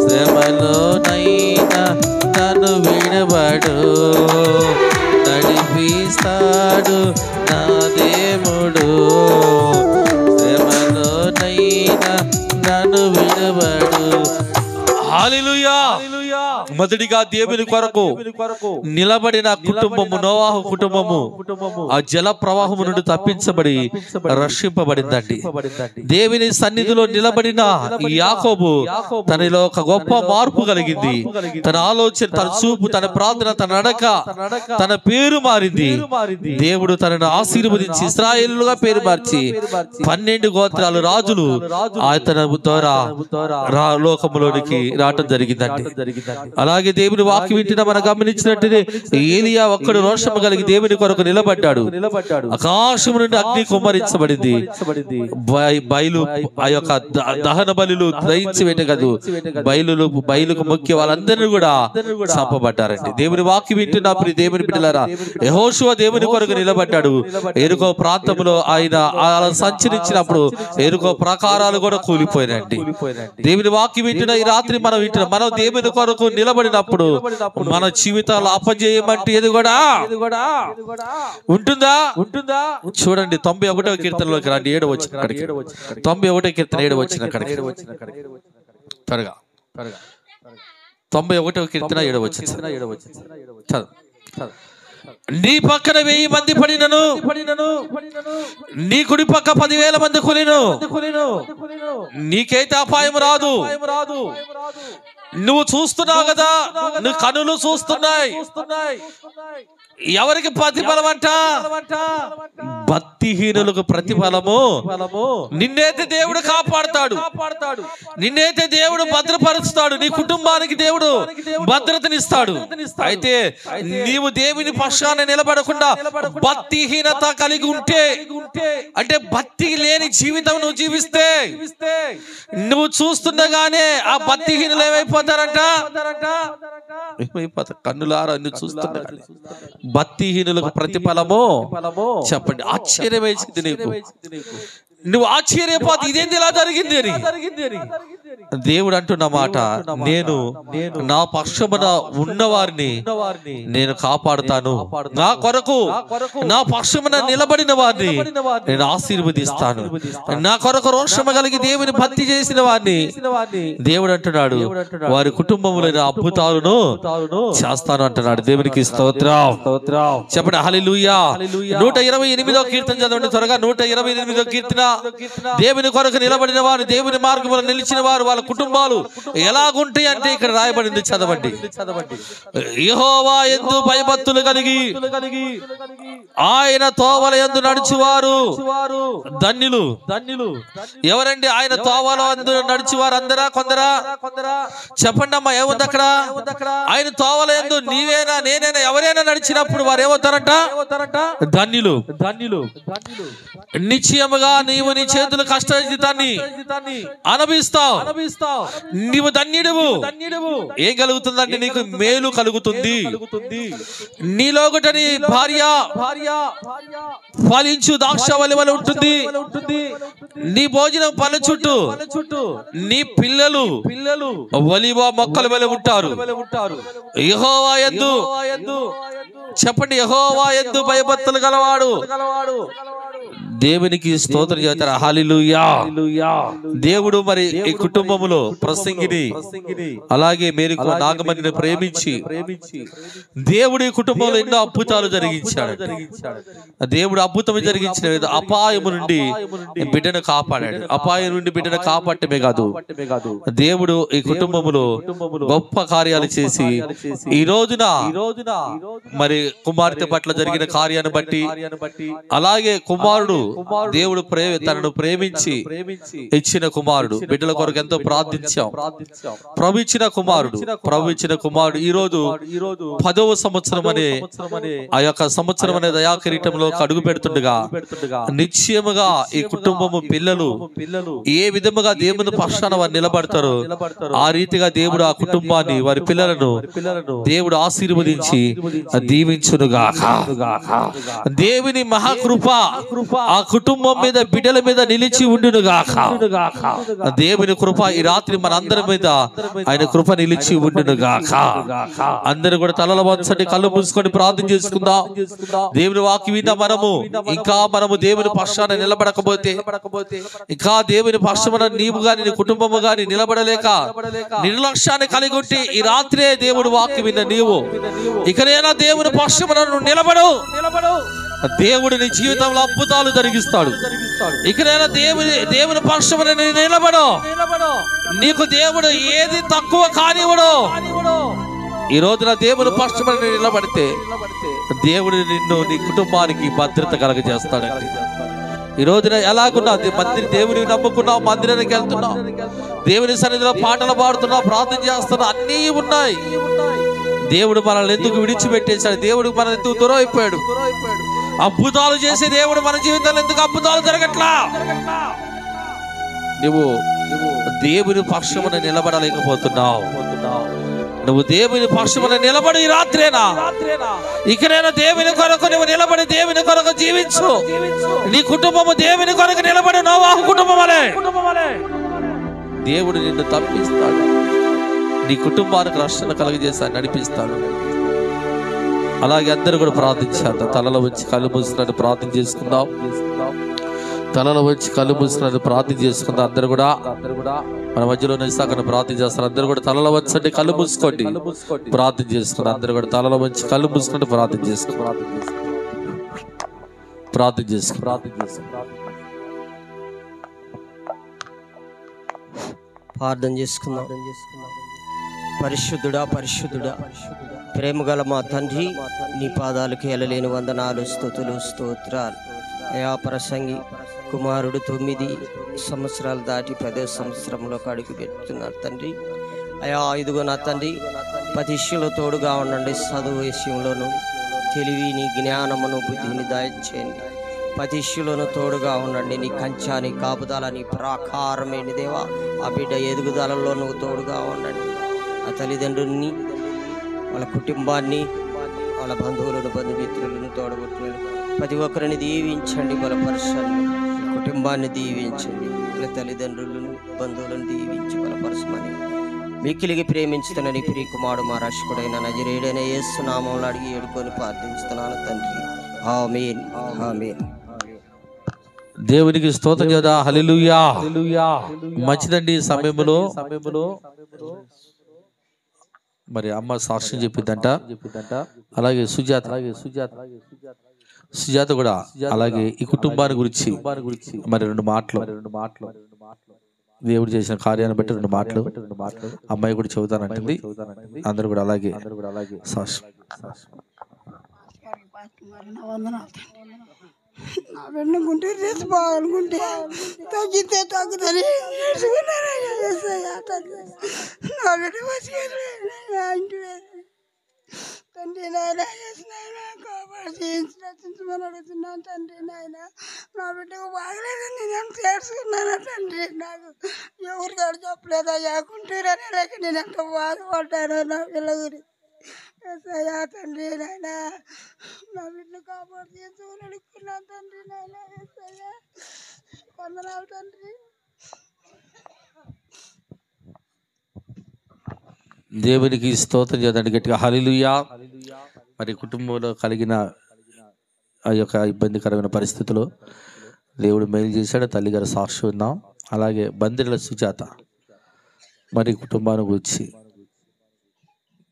S2: శ్రమలోనైనా నన్ను విడవడు. నడిపిస్తాడు నా దేవుడు, శ్రమలోనైనా నన్ను విడవడు. హల్లెలూయా. మొదటిగా దేవుని కొరకు నిలబడిన కుటుంబము, నోవాహు కుటుంబము ఆ జల ప్రవాహము నుండి తప్పించబడి రక్షింపబడిందండి. దేవుని సన్నిధిలో నిలబడిన యాకోబు తనలో ఒక గొప్ప మార్పు కలిగింది. తన ఆలోచన, తన చూపు, తన ప్రార్థన, తన నడక, తన పేరు మారింది. దేవుడు తనను ఆశీర్వదించి ఇశ్రాయేలుగా పేరు మార్చి 12 గోత్రాలు రాజులు ఆయన ద్వారా లోకములోనికి రావటం జరిగిందండి. అలాగే దేవుని వాక్యం వింటున్న మనం గమనించినట్టు ఏలియా ఒక్కడు రోషము కలిగి దేవుని కొరకు నిలబడ్డాడు. ఆకాశం నుండి అగ్ని కుమ్మరించబడింది. బయలు ఆ యొక్క దహన బలులు దయించి వెంటగదు బయలుకు మొక్కి వాళ్ళందరినీ కూడా చంపబడ్డారండి. దేవుని వాక్యం వింటున్న ప్రియ దేవుని బిడ్డలారా, యెహోషువ దేవుని కొరకు నిలబడ్డాడు. ఎరుకో ప్రాంతంలో ఆయన సంచరించినప్పుడు ఎరుకో ప్రాకారాలు కూడా కూలిపోయినండి. దేవుని వాక్యం వింటున్న ఈ రాత్రి మనం దేవుని కొరకు నిలబడినప్పుడు మన జీవితాలు అపజయమంటే ఏది కూడా ఉంటుందా? చూడండి 91వ కీర్తనలోకి రండి. 7వ వచనం కాడికి. 91వ కీర్తన 7వ వచనం కాడికి త్వరగా. 91వ కీర్తన 7వ వచనం. నీ పక్కన 1000 మంది పడినను, నీ కుడి పక్క 10,000 మంది కొలిను, నీకైతే అపాయం రాదు. నువ్వు చూస్తున్నావు కదా, నీ కనులు చూస్తున్నాయి. ఎవరికి ప్రతిఫలం అంట? భక్తిహీనులకు ప్రతిఫలము. నిన్నైతే దేవుడు కాపాడుతాడు, నిన్నైతే దేవుడు భద్రపరుస్తాడు, నీ కుటుంబానికి దేవుడు భద్రతనిస్తాడు. అయితే నీవు దేవుని పక్షాన నిలబడకుండా భక్తిహీనత కలిగి ఉంటే, అంటే భక్తి లేని జీవితం నువ్వు జీవిస్తే, నువ్వు చూస్తుండగానే ఆ భక్తిహీనులు ఏమైపోతారంట? కన్నులారా అన్ని చూస్తున్నా. భక్తిహీనులకు ప్రతిఫలము చెప్పండి. ఆశ్చర్యం వేసింది నీకు, నువ్వు ఆశ్చర్యపోతే ఇదేంటి ఇలా జరిగింది అని. దేవుడు అంటున్న మాట, నేను నా పక్షమున ఉన్నవారిని నేను కాపాడుతాను, నా కొరకు నా పక్షమున నిలబడిన వారిని నేను ఆశీర్వదిస్తాను, నా కొరకు రోషము కలిగి దేవుని భక్తి చేసిన వారిని దేవుడు అంటున్నాడు వారి కుటుంబంలో అద్భుతాలను చేస్తాను అంటున్నాడు. దేవునికి స్తోత్రం చెప్పండి. హల్లెలూయా. 128వ కీర్తన చదవండి త్వరగా. 128వ కీర్తన. దేవుని కొరకు నిలబడిన వారు, దేవుని మార్గంలో నిలిచిన వారు, వాళ్ళ కుటుంబాలు ఎలాగుంటాయి అంటే ఇక్కడ రాయబడింది, చదవండి. యెహోవా యందు భయభక్తులు కలిగి ఆయన తోవల యందు నడుచువారు ధన్యులు. ఎవరండి ఆయన తోవల యందు నడుచువారు? అందరా కొందరా? చెప్పండి అమ్మా, ఏముంది అక్కడ? ఆయన తోవల యందు నీవేనా నేనైనా ఎవరైనా నడిచినప్పుడు వారు ఏమవుతారంట? ధన్యులు. నిశ్చయముగా నీవు నీ చేతుల కష్టజితాన్ని అనుభవిస్తావు. నీవు ధన్యుడువు. ఏం కలుగుతుందంటే నీకు మేలు కలుగుతుంది. నీలోగట నీ భార్య ఫలించు ద్రాక్షవల్లి వలె ఉంటుంది. నీ భోజనం పళ్ళ చుట్టూ, నీ పిల్లలు ఒలీవ మొక్కల వలె ఉంటారు. యెహోవా యందు చెప్పండి, యెహోవా యందు భయభక్తులు గలవాడు దేవునికి స్తోత్రం చేస్తారు. హల్లెలూయా. దేవుడు మరి ఈ కుటుంబములో ప్రసంగిని అలాగే మేరీకు నాగమణిని ప్రేమించి దేవుడు ఈ కుటుంబంలో ఎన్నో అద్భుతాలు జరిగించాడు. దేవుడు అద్భుతం జరిగించిన అపాయము నుండి బిడ్డను కాపాడాడు. అపాయం నుండి బిడ్డను కాపాడటమే కాదు, దేవుడు ఈ కుటుంబములో గొప్ప కార్యాలు చేసి ఈ రోజున మరి కుమార్తె పట్ల జరిగిన కార్యాన్ని బట్టి, అలాగే కుమారుడు దేవుడు తనను ప్రేమించి ఇచ్చిన కుమారుడు, బిడ్డల కొరకు ఎంతో ప్రార్థించాం. ప్రభు ఇచ్చిన కుమారుడు ఈ రోజు 10వ సంవత్సరం అనే ఆ యొక్క సంవత్సరం అనే దయా కిరీటంలో అడుగు పెడుతుండగా నిశ్చయముగా ఈ కుటుంబము పిల్లలు ఏ విధముగా దేవుని పక్షాన వారు నిలబడతారో ఆ రీతిగా దేవుడు ఆ కుటుంబాన్ని, వారి పిల్లలను దేవుడు ఆశీర్వదించి దీవించునుగాక. దేవుని మహాకృప ఆ కుటుంబం మీద, బిడ్డల మీద నిలిచి ఉండునుగాక. దేవుని కృప ఈ రాత్రి మన అందరి మీద ఆయన కృప నిలిచి ఉండునుగాక. అందరూ కూడా తలల వంచండి, కళ్ళు మూసుకొని ప్రార్థన చేసుకుందాం. దేవుని వాక్యం విన్న మనము దేవుని పక్షాన నిలబడకపోతే, ఇంకా దేవుని పక్షాన నీవు గాని నీ కుటుంబము గాని నిలబడలేక నిర్లక్ష్యాన్ని కలిగి ఉంటే ఈ రాత్రే దేవుడు వాక్యం విన్న నీవు ఇకనైనా దేవుని పక్షాన నిలబడు. దేవుడు నీ జీవితంలో అద్భుతాలు జరిగిస్తాడు. ఇకనైనా దేవుని పక్షాన నిలబడు. నీకు దేవుడు ఏది తక్కువ కానివ్వడు. ఈ రోజున దేవుని పక్షాన నిలబడితే దేవుడు నిన్ను, నీ కుటుంబానికి భద్రత కలగజేస్తాడండి. ఈ రోజున ఎలాగున్నా దేవుని నమ్ముకున్నావు, మందిరానికి వెళ్తున్నావు, దేవుని సన్నిధిలో పాటలు పాడుతున్నావు, ప్రార్థన చేస్తున్నావు, అన్నీ ఉన్నాయి. దేవుడు మనల్ని ఎందుకు విడిచిపెట్టేశాడు? దేవుడు మనల్ని ఎందుకు దూరం అయిపోయాడు? అద్భుతాలు చేసే దేవుడు మన జీవితంలో ఎందుకు అద్భుతాలు జరగట్లా? నువ్వు దేవుని పక్షమున నిలబడలేకపోతున్నావు. నువ్వు దేవుని పక్షమున నిలబడి ఈ రాత్రేనా, ఇకనైనా దేవుని కొరకు నువ్వు నిలబడి దేవుని కొరకు జీవించు. నీ కుటుంబము దేవుని కొరకు నిలబడి నోవాహు కుటుంబమలే దేవుడు నిన్ను తప్పిస్తాడు. నీ కుటుంబానికి రక్షణ కలుగజేసి నడిపిస్తాడు. అలాగే అందరూ కూడా ప్రార్థించారు. తలలో వచ్చి కళ్ళు మూసినట్టు ప్రార్థన చేసుకుందాం. తలలో వచ్చి కళ్ళు మూసుకున్నది ప్రార్థన చేసుకుందాం. అందరు కూడా మన మధ్యలో నిస్తాకని ప్రార్థన చేస్తారు. అందరు కూడా తలలో వచ్చండి, కళ్ళు మూసుకోండి, ప్రార్థన చేసుకుందాం. అందరు కూడా తలలో వచ్చి కళ్ళు మూసుకుంటే ప్రార్థన చేసుకుందాం.
S3: ప్రార్థన చేసుకుందాం. పరిశుద్ధుడా, పరిశుద్ధుడా, ప్రేమగల మా తండ్రి, నీ పాదాలకు ఎలలేని వందనాలు, స్తుతులు, స్తోత్రాలు. అయా ప్రసంగి కుమారుడు 9 సంవత్సరాలు దాటి 10వ సంవత్సరంలోకి అడుగు పెడుతున్నారు తండ్రి. అయా ఇదిగో నా తండ్రి, ప్రతి ఇష్యూలో తోడుగా ఉండండి. చదువు విషయంలోను తెలివిని, జ్ఞానమును, బుద్ధిని దయచేయండి. ప్రతి ఇష్యూలోనూ తోడుగా ఉండండి. నీ కంచాని, కాపుదల, నీ ప్రాకారమైన దేవా, ఆ బిడ్డ ఎదుగుదలలో నువ్వు తోడుగా ఉండండి. ఆ తల్లిదండ్రుల్ని, వాళ్ళ కుటుంబాన్ని, వాళ్ళ బంధువులను, బంధుమిత్రులను తోడబుట్టుని ప్రతి ఒక్కరిని దీవించండి, బలపరచండి. కుటుంబాన్ని దీవించండి, వాళ్ళ తల్లిదండ్రులను, బంధువులను దీవించి బలపరచమని మిక్కిలిగి ప్రేమించుతున్న నీ ప్రియ కుమారుడు మా రక్షకుడైన నజరేయుడైన యేసు నామములో అడిగి ఏడుకొని ప్రార్థిస్తున్నాను తండ్రి. ఆమేన్, ఆమేన్.
S2: దేవునికి స్తోత్రం చేద్దాం. హల్లెలూయా. మంచిదండి. ఈ సమయంలో మరి అమ్మ సాక్ష్యం చెప్పిందంట. అలాగే సుజాత కూడా అలాగే ఈ కుటుంబాన్ని గురించి మరి రెండు మాటలు దేవుడు చేసిన కార్యాన్ని బట్టి రెండు మాటలు అమ్మాయి కూడా చెబుతానంటుంది. అందరూ కూడా అలాగే సాక్ష్యం.
S4: నా వెన్నుకుంటే రెచ్చిపోవాలనుకుంటే తగ్గితే తగ్గుతుంది నా బిడ్డ తండ్రి నాయన కాపాడు రచించమని అడుగుతున్నాను తండ్రి. నాయన నా బిడ్డకు బాగలేదని నేను తెలుసుకున్నాను తండ్రి. నాకు ఎవరికాడు చెప్పలేదయ్యా, కుంటూరని లేక నేను ఎంత బాధపడ్డానో నా పిల్ల గురించి. ఎస్ఐయా తండ్రి నాయన నా బిడ్డను కాపాడు చేసుకుని అడుగుతున్నాను తండ్రి. నాయన ఎస్ఐయా వందనాలు తండ్రి.
S2: దేవునికి స్తోత్రం చేద్దండి గట్టిగా. హల్లెలూయా. మరి కుటుంబంలో కలిగిన ఆ యొక్క ఇబ్బందికరమైన పరిస్థితుల్లో దేవుడు మేలు చేశాడు. తల్లిగారు సాక్షి ఉన్నాం. అలాగే బందిరల సుజాత మరి కుటుంబాన్ని గురించి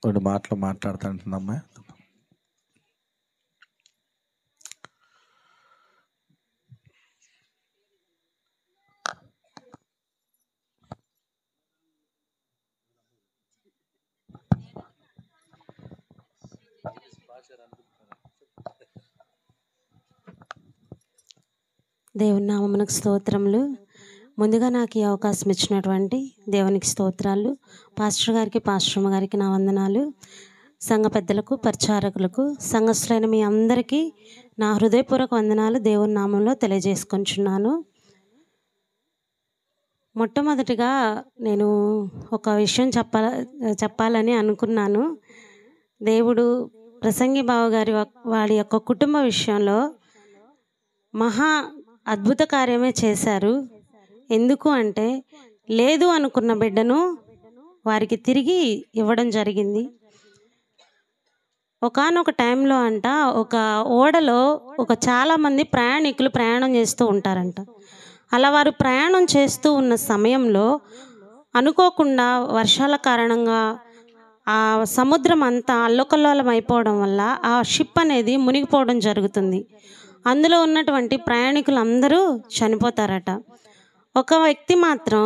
S2: రెండు మాటలు మాట్లాడుతుంటుందమ్మా.
S5: దేవుని నామమునకు స్తోత్రములు. ముందుగా నాకు ఈ అవకాశం ఇచ్చినటువంటి దేవునికి స్తోత్రాలు. పాస్టర్ గారికి, పాస్టర్మ గారికి నా వందనాలు. సంఘ పెద్దలకు, పరిచారకులకు, సంఘస్థులైన మీ అందరికీ నా హృదయపూర్వక వందనాలు దేవుని నామంలో తెలియజేసుకుంటున్నాను. మొట్టమొదటిగా నేను ఒక విషయం చెప్పాలని అనుకున్నాను. దేవుడు ప్రసంగి బావ గారి వాడి యొక్క కుటుంబ విషయంలో మహా అద్భుత కార్యమే చేశారు. ఎందుకు అంటే లేదు అనుకున్న బిడ్డను వారికి తిరిగి ఇవ్వడం జరిగింది. ఒకానొక టైంలో అంట ఒక ఓడలో చాలామంది ప్రయాణికులు ప్రయాణం చేస్తూ ఉంటారంట. అలా వారు ప్రయాణం చేస్తూ ఉన్న సమయంలో అనుకోకుండా వర్షాల కారణంగా ఆ సముద్రం అంతా అల్లకల్లోలం అయిపోవడం వల్ల ఆ షిప్ అనేది మునిగిపోవడం జరుగుతుంది. అందులో ఉన్నటువంటి ప్రయాణికులు అందరూ చనిపోతారట. ఒక వ్యక్తి మాత్రం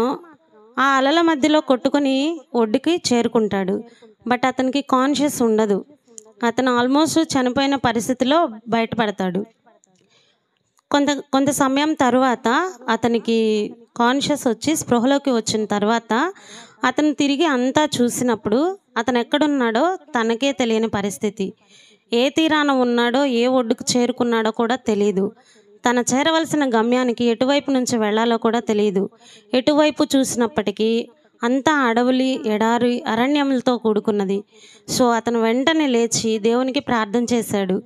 S5: ఆ అలల మధ్యలో కొట్టుకొని ఒడ్డుకి చేరుకుంటాడు. బట్ అతనికి కాన్షియస్ ఉండదు. అతను ఆల్మోస్ట్ చనిపోయిన పరిస్థితిలో బయటపడతాడు. కొంత సమయం తర్వాత అతనికి కాన్షియస్ వచ్చి స్పృహలోకి వచ్చిన తర్వాత అతను తిరిగి అంతా చూసినప్పుడు అతను ఎక్కడున్నాడో తనకే తెలియని పరిస్థితి. ఏ తీరాన ఉన్నాడో, ఏ ఒడ్డుకు చేరుకున్నాడో కూడా తెలియదు. తన చేరవలసిన గమ్యానికి ఎటువైపు నుంచి వెళ్ళాలో కూడా తెలియదు. ఎటువైపు చూసినప్పటికీ అంతా అడవులి, ఎడారి, అరణ్యములతో కూడుకున్నది. సో అతను వెంటనే లేచి దేవునికి ప్రార్థన చేశాడు.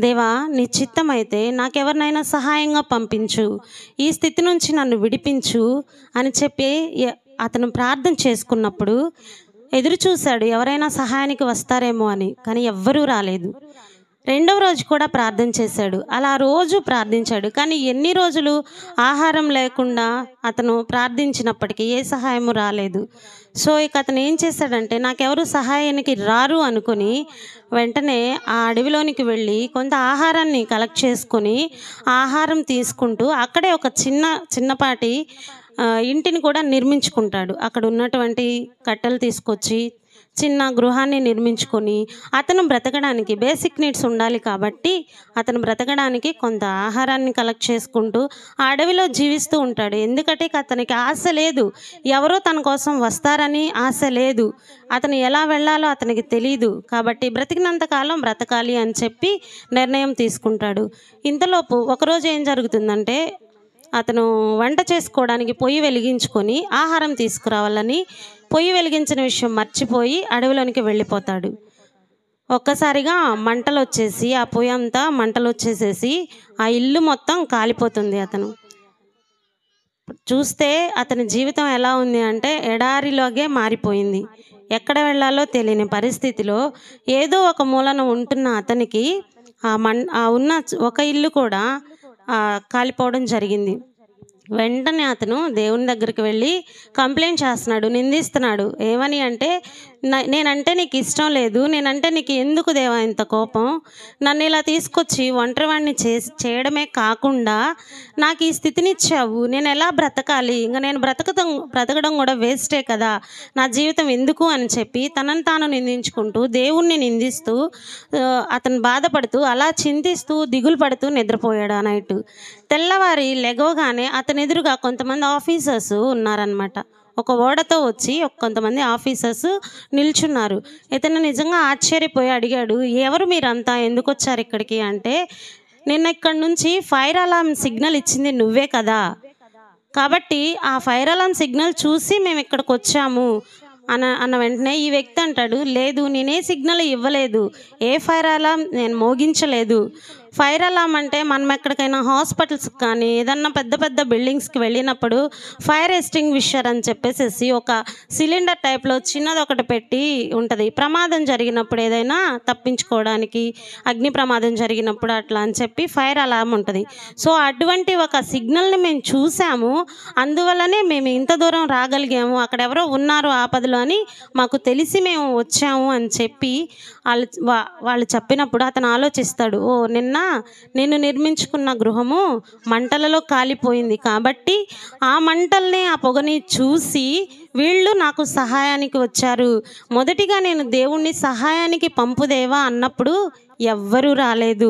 S5: దేవా, నీ చిత్తమైతే నాకెవరినైనా సహాయంగా పంపించు, ఈ స్థితి నుంచి నన్ను విడిపించు అని చెప్పి అతను ప్రార్థన చేసుకున్నప్పుడు ఎదురు చూశాడు ఎవరైనా సహాయానికి వస్తారేమో అని. కానీ ఎవ్వరూ రాలేదు. రెండవ రోజు కూడా ప్రార్థన చేశాడు. అలా రోజు ప్రార్థించాడు. కానీ ఎన్ని రోజులు ఆహారం లేకుండా అతను ప్రార్థించినప్పటికీ ఏ సహాయము రాలేదు. సో ఇక అతను ఏం చేశాడంటే, నాకెవరు సహాయానికి రారు అనుకుని వెంటనే ఆ అడవిలోనికి వెళ్ళి కొంత ఆహారాన్ని కలెక్ట్ చేసుకొని ఆహారం తీసుకుంటూ అక్కడే ఒక చిన్నపాటి ఇంటిని కూడా నిర్మించుకుంటాడు. అక్కడ ఉన్నటువంటి కట్టెలు తీసుకొచ్చి చిన్న గృహాన్ని నిర్మించుకొని అతను బ్రతకడానికి బేసిక్ నీడ్స్ ఉండాలి కాబట్టి అతను బ్రతకడానికి కొంత ఆహారాన్ని కలెక్ట్ చేసుకుంటూ ఆ అడవిలో జీవిస్తూ ఉంటాడు. ఎందుకంటే అతనికి ఆశ లేదు, ఎవరో తన కోసం వస్తారని ఆశ లేదు, అతను ఎలా వెళ్ళాలో అతనికి తెలియదు. కాబట్టి బ్రతికినంతకాలం బ్రతకాలి అని చెప్పి నిర్ణయం తీసుకుంటాడు. ఇంతలోపు ఒకరోజు ఏం జరుగుతుందంటే, అతను వంట చేసుకోవడానికి పొయ్యి వెలిగించుకొని ఆహారం తీసుకురావాలని పొయ్యి వెలిగించిన విషయం మర్చిపోయి అడవిలోనికి వెళ్ళిపోతాడు. ఒక్కసారిగా మంటలు వచ్చేసి ఆ పొయ్యి అంతా మంటలు వచ్చేసేసి ఆ ఇల్లు మొత్తం కాలిపోతుంది. అతను చూస్తే అతని జీవితం ఎలా ఉంది అంటే ఎడారిలోగే మారిపోయింది. ఎక్కడ వెళ్ళాలో తెలియని పరిస్థితిలో ఏదో ఒక మూలన ఉంటున్న అతనికి ఉన్న ఒక ఇల్లు కూడా కాలిపోవడం జరిగింది. వెంటనే అతను దేవుని దగ్గరికి వెళ్ళి కంప్లైంట్ చేస్తున్నాడు, నిందిస్తున్నాడు. ఏమని అంటే, నేనంటే నీకు ఇష్టం లేదు, నేనంటే నీకు ఎందుకు దేవా ఇంత కోపం, నన్ను ఇలా తీసుకొచ్చి ఒంటరివాడిని చేయడమే కాకుండా నాకు ఈ స్థితిని ఇచ్చావు, నేను ఎలా బ్రతకాలి, ఇంకా నేను బ్రతకడం కూడా వేస్టే కదా, నా జీవితం ఎందుకు అని చెప్పి తనను తాను నిందించుకుంటూ దేవుణ్ణి నిందిస్తూ అతను బాధపడుతూ అలా చింతిస్తూ దిగులు పడుతూ నిద్రపోయాడు ఆ నైట్. తెల్లవారి లెగవగానే అతని ఎదురుగా కొంతమంది ఆఫీసర్స్ ఉన్నారనమాట. ఒక ఓడతో వచ్చి కొంతమంది ఆఫీసర్స్ నిల్చున్నారు. ఇతను నిజంగా ఆశ్చర్యపోయి అడిగాడు, ఎవరు మీరంతా, ఎందుకు వచ్చారు ఇక్కడికి అంటే, నిన్న ఇక్కడ నుంచి ఫైర్ అలార్మ్ సిగ్నల్ ఇచ్చింది నువ్వే కదా, కాబట్టి ఆ ఫైర్ అలార్మ్ సిగ్నల్ చూసి మేము ఇక్కడికి వచ్చాము అన్న వెంటనే ఈ వ్యక్తి అంటాడు, లేదు నేనే సిగ్నల్ ఇవ్వలేదు, ఏ ఫైర్ అలార్మ్ నేను మోగించలేదు. ఫైర్ అలార్మ్ అంటే మనం ఎక్కడికైనా హాస్పిటల్స్కి కానీ ఏదన్నా పెద్ద పెద్ద బిల్డింగ్స్కి వెళ్ళినప్పుడు ఫైర్ ఎస్టింగ్విషర్ అని చెప్పేసి ఒక సిలిండర్ టైప్లో చిన్నది ఒకటి పెట్టి ఉంటుంది. ప్రమాదం జరిగినప్పుడు ఏదైనా తప్పించుకోవడానికి, అగ్ని ప్రమాదం జరిగినప్పుడు అట్లా అని చెప్పి ఫైర్ అలార్మ్ ఉంటుంది. సో అటువంటి ఒక సిగ్నల్ని మేము చూసాము, అందువల్లనే మేము ఇంత దూరం రాగలిగాము, అక్కడ ఎవరో ఉన్నారు ఆపదలో అని మాకు తెలిసి మేము వచ్చాము అని చెప్పి వాళ్ళు చెప్పినప్పుడు అతను ఆలోచిస్తాడు, ఓ నేను నిర్మించుకున్న గృహము మంటలలో కాలిపోయింది కాబట్టి ఆ మంటల్ని ఆ పొగని చూసి వీళ్ళు నాకు సహాయానికి వచ్చారు. మొదటిగా నేను దేవుణ్ణి సహాయానికి పంపుదేవా అన్నప్పుడు ఎవ్వరూ రాలేదు.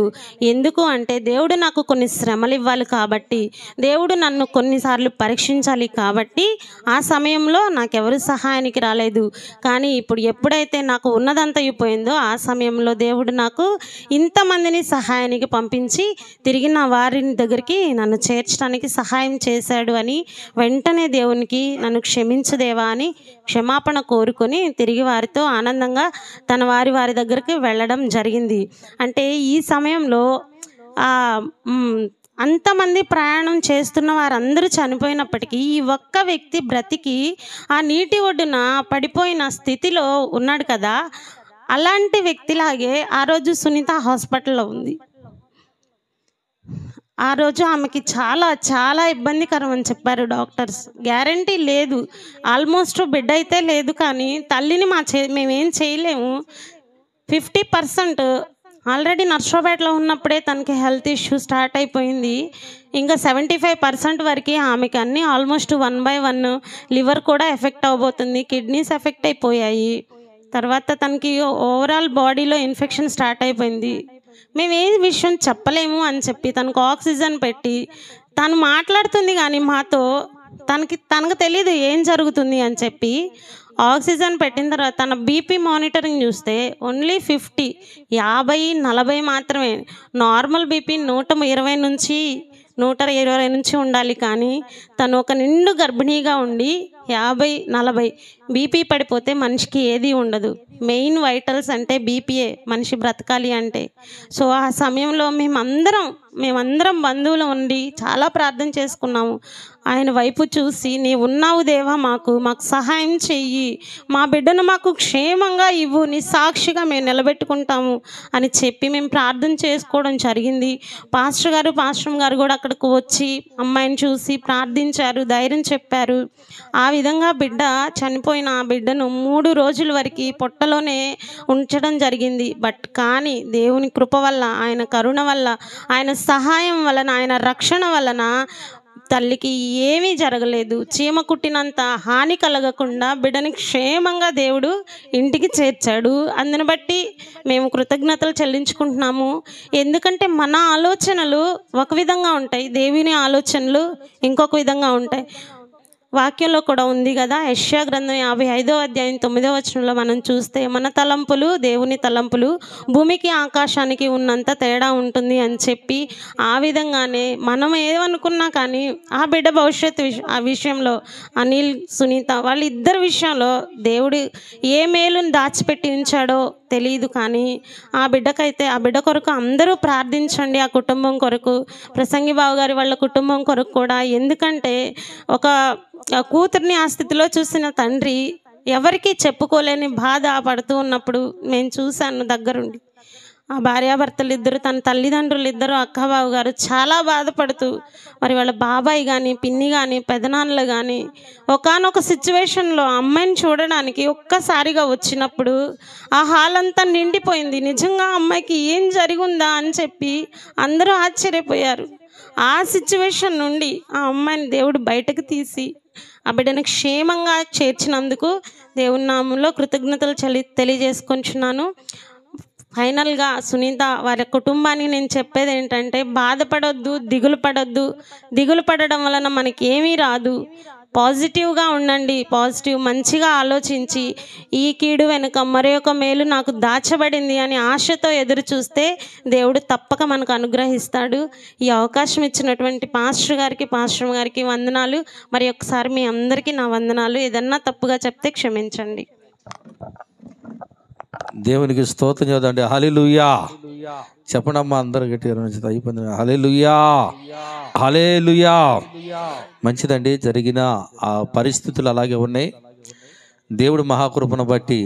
S5: ఎందుకు అంటే దేవుడు నాకు కొన్ని శ్రమలు ఇవ్వాలి కాబట్టి, దేవుడు నన్ను కొన్నిసార్లు పరీక్షించాలి కాబట్టి ఆ సమయంలో నాకెవరు సహాయానికి రాలేదు. కానీ ఇప్పుడు ఎప్పుడైతే నాకు ఉన్నదంతా అయిపోయిందో ఆ సమయంలో దేవుడు నాకు ఇంతమందిని సహాయానికి పంపించి తిరిగి నా వారిని దగ్గరికి నన్ను చేర్చడానికి సహాయం చేశాడు అని వెంటనే దేవునికి నన్ను క్షమించు దేవా అని క్షమాపణ కోరుకొని తిరిగి వారితో ఆనందంగా తన వారి దగ్గరికి వెళ్ళడం జరిగింది. అంటే ఈ సమయంలో అంతమంది ప్రయాణం చేస్తున్న వారందరూ చనిపోయినప్పటికీ ఈ ఒక్క వ్యక్తి బ్రతికి ఆ నీటి ఒడ్డున పడిపోయిన స్థితిలో ఉన్నాడు కదా. అలాంటి వ్యక్తిలాగే ఆ రోజు సునీత హాస్పిటల్లో ఉంది. ఆ రోజు ఆమెకి చాలా చాలా ఇబ్బందికరం అని చెప్పారు డాక్టర్స్. గ్యారంటీ లేదు, ఆల్మోస్ట్ బిడ్డ అయితే లేదు, కానీ తల్లిని మేమేం చేయలేము. 50% ఆల్రెడీ నర్సరావుపేటలో ఉన్నప్పుడే తనకి హెల్త్ ఇష్యూ స్టార్ట్ అయిపోయింది. ఇంకా 75% వరకు ఆమెకి అన్నీ ఆల్మోస్ట్ 1/1 లివర్ కూడా ఎఫెక్ట్ అవబోతుంది, కిడ్నీస్ ఎఫెక్ట్ అయిపోయాయి. తర్వాత తనకి ఓవరాల్ బాడీలో ఇన్ఫెక్షన్ స్టార్ట్ అయిపోయింది. మేము ఏ విషయం చెప్పలేము అని చెప్పి తనకు ఆక్సిజన్ పెట్టి తను మాట్లాడుతుంది కానీ మాతో తనకు తెలియదు ఏం జరుగుతుంది అని చెప్పి ఆక్సిజన్ పెట్టిన తర్వాత తన బీపీ మానిటరింగ్ చూస్తే ఓన్లీ 50, 50-40 మాత్రమే. నార్మల్ బీపీ 120 నుంచి 120 నుంచి ఉండాలి, కానీ తను ఒక నిండు గర్భిణీగా ఉండి 50-40 బీపీ పడిపోతే మనిషికి ఏది ఉండదు. మెయిన్ వైటల్స్ అంటే బీపీఏ మనిషి బ్రతకాలి అంటే. సో ఆ సమయంలో మేమందరం బంధువులు ఉండి చాలా ప్రార్థన చేసుకున్నాము. ఆయన వైపు చూసి, నీ ఉన్నావు దేవా, మాకు సహాయం చెయ్యి, మా బిడ్డను మాకు క్షేమంగా ఇవ్వు, నీ సాక్షిగా మేము నిలబెట్టుకుంటాము అని చెప్పి మేము ప్రార్థన చేసుకోవడం జరిగింది. పాస్టర్ గారు కూడా అక్కడికి వచ్చి అమ్మాయిని చూసి ప్రార్థించారు, ధైర్యం చెప్పారు. ఆ విధంగా బిడ్డ చనిపోయిన ఆ బిడ్డను 3 రోజుల వరకు పొట్టలోనే ఉంచడం జరిగింది. కానీ దేవుని కృప వల్ల, ఆయన కరుణ వల్ల, ఆయన సహాయం వలన, ఆయన రక్షణ వలన తల్లికి ఏమీ జరగలేదు. చీమ కుట్టినంత హాని కలగకుండా బిడ్డని క్షేమంగా దేవుడు ఇంటికి చేర్చాడు. అందుని బట్టి మేము కృతజ్ఞతలు చెల్లించుకుంటున్నాము. ఎందుకంటే మన ఆలోచనలు ఒక విధంగా ఉంటాయి, దేవుని ఆలోచనలు ఇంకొక విధంగా ఉంటాయి. వాక్యంలో కూడా ఉంది కదా, యెషయా గ్రంథం 55వ అధ్యాయం 9వ వచనంలో మనం చూస్తే, మన తలంపులు దేవుని తలంపులు భూమికి ఆకాశానికి ఉన్నంత తేడా ఉంటుంది అని చెప్పి, ఆ విధంగానే మనం ఏమనుకున్నా కానీ ఆ బిడ్డ భవిష్యత్తు ఆ విషయంలో అనిల్, సునీత వాళ్ళిద్దరి విషయంలో దేవుడు ఏ మేలుని దాచిపెట్టి ఉంచాడో తెలియదు. కానీ ఆ బిడ్డ కొరకు అందరూ ప్రార్థించండి, ఆ కుటుంబం కొరకు, ప్రసంగి బావ గారి వాళ్ళ కుటుంబం కొరకు కూడా. ఎందుకంటే ఒక కూతుర్ని ఆ స్థితిలో చూసిన తండ్రి ఎవరికి చెప్పుకోలేని బాధ పడుతూ ఉన్నప్పుడు నేను చూశాను దగ్గరుండి. ఆ భార్యాభర్తలు ఇద్దరు, తన తల్లిదండ్రులు ఇద్దరు, అక్కబావ గారు చాలా బాధపడుతూ, మరి వాళ్ళ బాబాయ్ కానీ, పిన్ని కానీ, పెదనాన్నలు కానీ ఒకానొక సిచ్యువేషన్లో అమ్మాయిని చూడడానికి ఒక్కసారిగా వచ్చినప్పుడు ఆ హాల్ అంతా నిండిపోయింది. నిజంగా అమ్మాయికి ఏం జరిగిందా అని చెప్పి అందరూ ఆశ్చర్యపోయారు. ఆ సిచ్యువేషన్ నుండి ఆ అమ్మాయిని దేవుడు బయటకు తీసి ఆ బిడ్డను క్షేమంగా చేర్చినందుకు దేవుని నామంలో కృతజ్ఞతలు తెలియజేసుకుంటున్నాను. ఫైనల్గా సునీత వారి కుటుంబానికి నేను చెప్పేది ఏంటంటే, బాధపడొద్దు, దిగులు పడడం వలన మనకి ఏమీ రాదు. పాజిటివ్గా ఉండండి, మంచిగా ఆలోచించి ఈ కీడు వెనుక మరి ఒక మేలు నాకు దాచబడింది అని ఆశతో ఎదురు చూస్తే దేవుడు తప్పక మనకు అనుగ్రహిస్తాడు. ఈ అవకాశం ఇచ్చినటువంటి పాస్టర్ గారికి వందనాలు. మరి ఒకసారి మీ అందరికీ నా వందనాలు. ఏదన్నా తప్పుగా చెప్తే క్షమించండి.
S2: దేవునికి స్తోత్రం చేద్దాండి. హల్లెలూయా చెప్పండమ్మా అందరు గట్టిగా అయిపోయింది. హల్లెలూయా, హల్లెలూయా. మంచిదండి. జరిగిన ఆ పరిస్థితులు అలాగే ఉన్నాయి. దేవుడు మహాకృపను బట్టి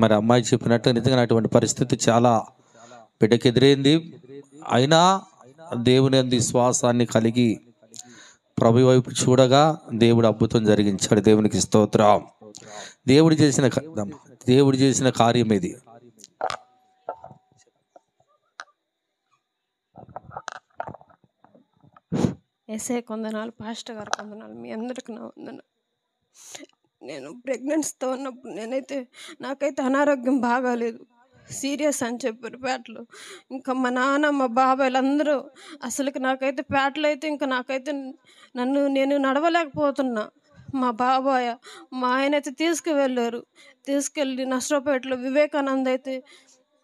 S2: మరి అమ్మాయి చెప్పినట్టు నిజంగా అటువంటి పరిస్థితి చాలా బిడ్డకి ఎదురైంది. అయినా దేవుని అందు విశ్వాసాన్ని కలిగి ప్రభు వైపు చూడగా దేవుడు అద్భుతం జరిగించాడు. దేవునికి స్తోత్రం. దేవుడు చేసిన కార్యం ఇది.
S6: ఎస్ఐ కొందనాలు, పాస్టర్ గారు కొందనాలు, మీ అందరికి నా వందనాలు. నేను ప్రెగ్నెన్సీతో ఉన్నప్పుడు నాకైతే అనారోగ్యం బాగాలేదు, సీరియస్ అని చెప్పారు పేటలో. ఇంకా మా నాన్న, మా బాబాయ్లు అందరూ అసలుకి నాకైతే పేటలో అయితే ఇంకా నేను నడవలేకపోతున్నా. మా బాబాయ్, మా ఆయన అయితే తీసుకెళ్ళి నర్సరావుపేటలో వివేకానంద అయితే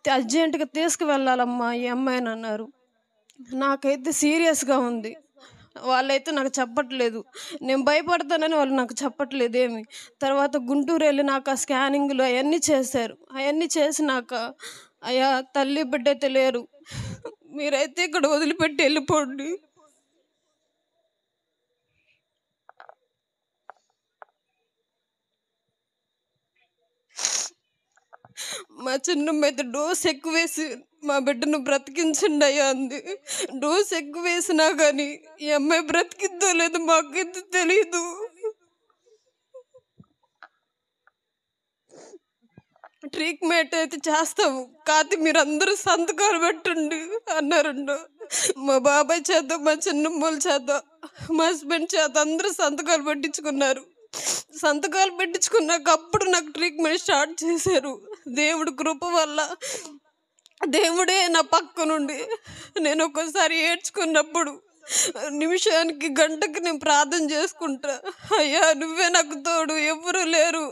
S6: అర్జెంటుగా తీసుకువెళ్ళాలమ్మా ఈ అమ్మాయిని అన్నారు. నాకైతే సీరియస్గా ఉంది. వాళ్ళైతే నాకు చెప్పట్లేదు, నేను భయపడతానని వాళ్ళు నాకు చెప్పట్లేదు ఏమి. తర్వాత గుంటూరు వెళ్ళి నాకు ఆ స్కానింగ్లు అవన్నీ చేశారు. అవన్నీ చేసినాక, అయ్యా తల్లి బిడ్డ అయితే లేరు, మీరైతే ఇక్కడ వదిలిపెట్టి వెళ్ళిపోండి. మా చిన్నమ్మ అయితే డోస్ ఎక్కువ వేసి మా బిడ్డను బ్రతికించండి అయ్యా అంది. డోస్ ఎక్కువ వేసినా కానీ ఈ అమ్మాయి బ్రతికిద్దో లేదో మాకైతే తెలీదు. ట్రీట్మెంట్ అయితే చేస్తాము, కాకపోతే మీరు అందరూ సంతకాలు పెట్టండి అన్నారండు. మా బాబాయ్ చేత, మా చిన్నమ్మల చేత, మా హస్బెండ్ చేత అందరూ సంతకాలు పెట్టించుకున్నాక అప్పుడు నాకు ట్రీట్మెంట్ స్టార్ట్ చేశారు. దేవుడు కృప వల్ల దేవుడే నా పక్క నుండి. నేను ఒక్కోసారి ఏడ్చుకున్నప్పుడు నిమిషానికి గంటకి నేను ప్రార్థన చేసుకుంటా, అయ్యా నువ్వే నాకు తోడు, ఎవరు లేరు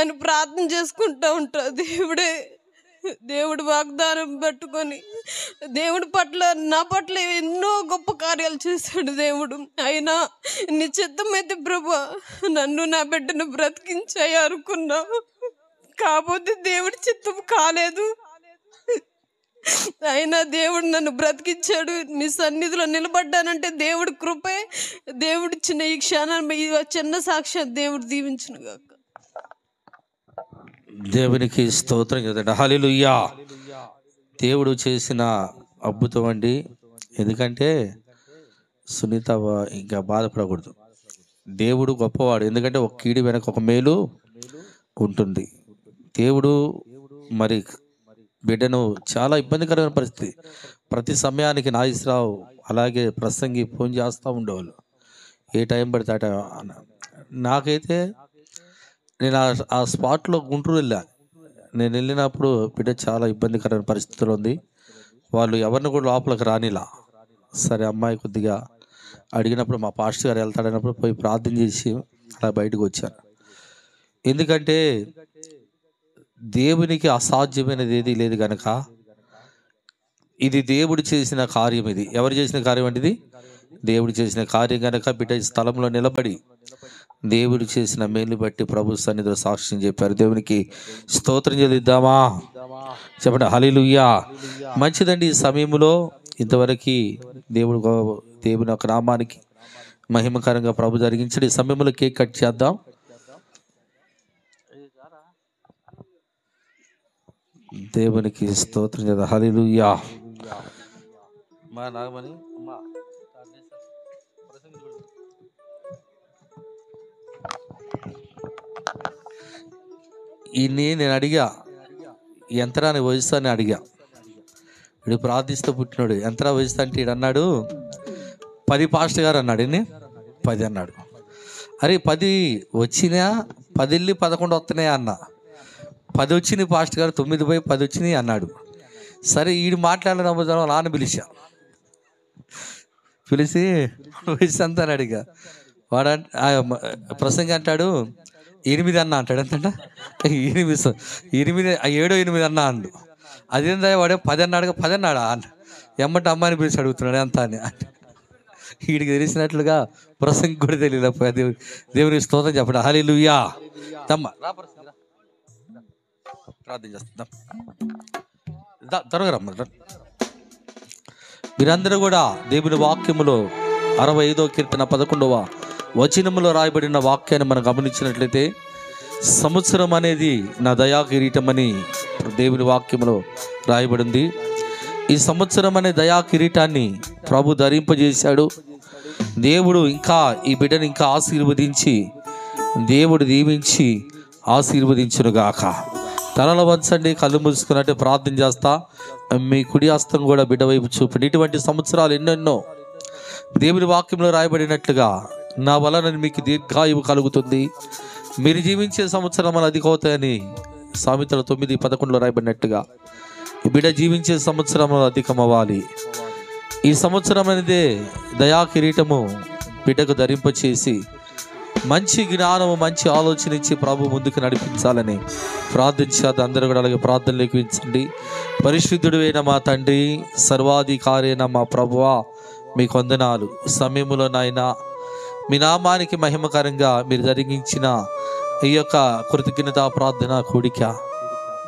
S6: అని ప్రార్థన చేసుకుంటా ఉంటా. దేవుడు వాగ్దానం పట్టుకొని దేవుడి పట్ల, నా పట్ల ఎన్నో గొప్ప కార్యాలు చేశాడు దేవుడు. అయినా నీ చిత్తమైతే ప్రభా నన్ను, నా బిడ్డను బ్రతికించాయి అనుకున్నా, కాకపోతే దేవుడి చిత్తం కాలేదు. అయినా దేవుడు నన్ను బ్రతికించాడు. నీ సన్నిధిలో నిలబడ్డానంటే దేవుడి కృపే. దేవుడిచ్చిన ఈ క్షణాన్ని, ఈ చిన్న సాక్ష్యం దేవుడు దీవించును గాక.
S2: దేవునికి స్తోత్రం కదండి. హల్లెలూయా. దేవుడు చేసిన అద్భుతం అండి. ఎందుకంటే సునీత ఇంకా బాధపడకూడదు. దేవుడు గొప్పవాడు. ఎందుకంటే ఒక కీడు వెనక ఒక మేలు ఉంటుంది. దేవుడు మరి బిడ్డను చాలా ఇబ్బందికరమైన పరిస్థితి. ప్రతి సమయానికి నాగేశ్వరరావు అలాగే ప్రసంగి ఫోన్ చేస్తూ ఉండేవాళ్ళు. ఏ టైం పడితే ఆ టైం. నాకైతే నేను ఆ స్పాట్లో గుంటూరు వెళ్ళా. నేను వెళ్ళినప్పుడు బిడ్డ చాలా ఇబ్బందికరమైన పరిస్థితులు ఉంది. వాళ్ళు ఎవరిని కూడా లోపలికి రానిలా. సరే అమ్మాయి కొద్దిగా అడిగినప్పుడు మా పాస్టర్ గారు వెళ్తాడన్నప్పుడు పోయి ప్రార్థన చేసి అలా బయటకు వచ్చాను. ఎందుకంటే దేవునికి అసాధ్యమైనది ఏది లేదు కనుక ఇది దేవుడు చేసిన కార్యం. ఇది ఎవరు చేసిన కార్యం అంటే ఇది దేవుడు చేసిన కార్యం కనుక బిడ్డ స్థలంలో నిలబడి దేవుడు చేసిన మేలు బట్టి ప్రభు సన్నిధిలో సాక్ష్యం చెప్పారు. దేవునికి స్తోత్రం చెల్లిద్దామా? చెప్పండి హల్లెలూయా. మంచిదండి. ఈ సమయంలో ఇంతవరకు దేవుని యొక్క నామానికి మహిమకరంగా ప్రభు జరిగించండి. ఈ సమయంలో కేక్ కట్ చేద్దాం. దేవునికి స్తోత్రం చేద్దాం. హల్లెలూయా. మా నాగమణి ఈయన్ని నేను అడిగా, ఎంతరా నీ వయసు అని అడిగా. వీడు ప్రార్థిస్తూ పుట్టినాడు. ఎంతరా వయసు అంటే ఈడు అన్నాడు 10 పాస్టర్ గారు అన్నాడు. ఎన్ని 10 అన్నాడు. అరే 10 వచ్చినా 10 వెళ్ళి 11 వస్తున్నాయా అన్న. 10 వచ్చినాయి పాస్టర్ గారు, 9 పోయి 10 వచ్చినాయి అన్నాడు. సరే ఈడు మాట్లాడిన నాన్న పిలిచి వయసు అంతా అని అడిగా. వాడు ప్రసంగి అంటాడు 8 అన్న అంటాడు. ఎంతంట 8 7 8 అన్న అండు. అదేందా వాడే 10 అన్నాడు. 10 అన్నాడా అన్న. ఎమ్మటి అమ్మాయిని పిలిచి అడుగుతున్నాడు ఎంత అని. వీడికి తెలిసినట్లుగా ప్రసంగి కూడా తెలియదు. దేవుని స్తోత్రం చెప్పండి. హల్లెలూయా. తమ్మ ప్రార్థన చేస్తాం. త్వరగా రమ్మ. మీరందరూ కూడా దేవుని వాక్యములో 65వ కీర్తన 11వ వచనములో రాయబడిన వాక్యాన్ని మనం గమనించినట్లయితే సంవత్సరం అనేది నా దయా కిరీటం అని దేవుని వాక్యములో రాయబడింది. ఈ సంవత్సరం అనే దయా కిరీటాన్ని ప్రభు ధరింపజేశాడు. దేవుడు ఇంకా ఈ బిడ్డను ఇంకా ఆశీర్వదించి దేవుడు దీవించి ఆశీర్వదించునుగాక. తలల వంచండి, కళ్ళు మూసుకున్నట్టు ప్రార్థన చేస్తా. మీ కుడి హస్తం కూడా బిడ్డ వైపు చూపండి. ఇటువంటి సంవత్సరాలు ఎన్నెన్నో దేవుని వాక్యంలో రాయబడినట్లుగా నా వలన మీకు దీర్ఘాయువు కలుగుతుంది, మీరు జీవించే సంవత్సరాలు అధికవుతాయని సామెతల 9:11 రాయబడినట్టుగా ఈ బిడ్డ జీవించే సంవత్సరములు అధికమవ్వాలి. ఈ సంవత్సరం అనేదే దయా కిరీటము బిడ్డకు ధరింపచేసి మంచి జ్ఞానము మంచి ఆలోచన ఇచ్చి ప్రభు ముందుకు నడిపించాలని ప్రార్థించాలి. అందరూ కూడా అలాగే ప్రార్థనలోకి వించండి. పరిశుద్ధుడు అయిన మా తండ్రి, సర్వాధికారి అయిన మా ప్రభువా, మీ వందనాలు. సమయములో నాయనా మీ నామానికి మహిమకరంగా మీరు జరిగించిన ఈ యొక్క కృతజ్ఞత ప్రార్థన కూడిక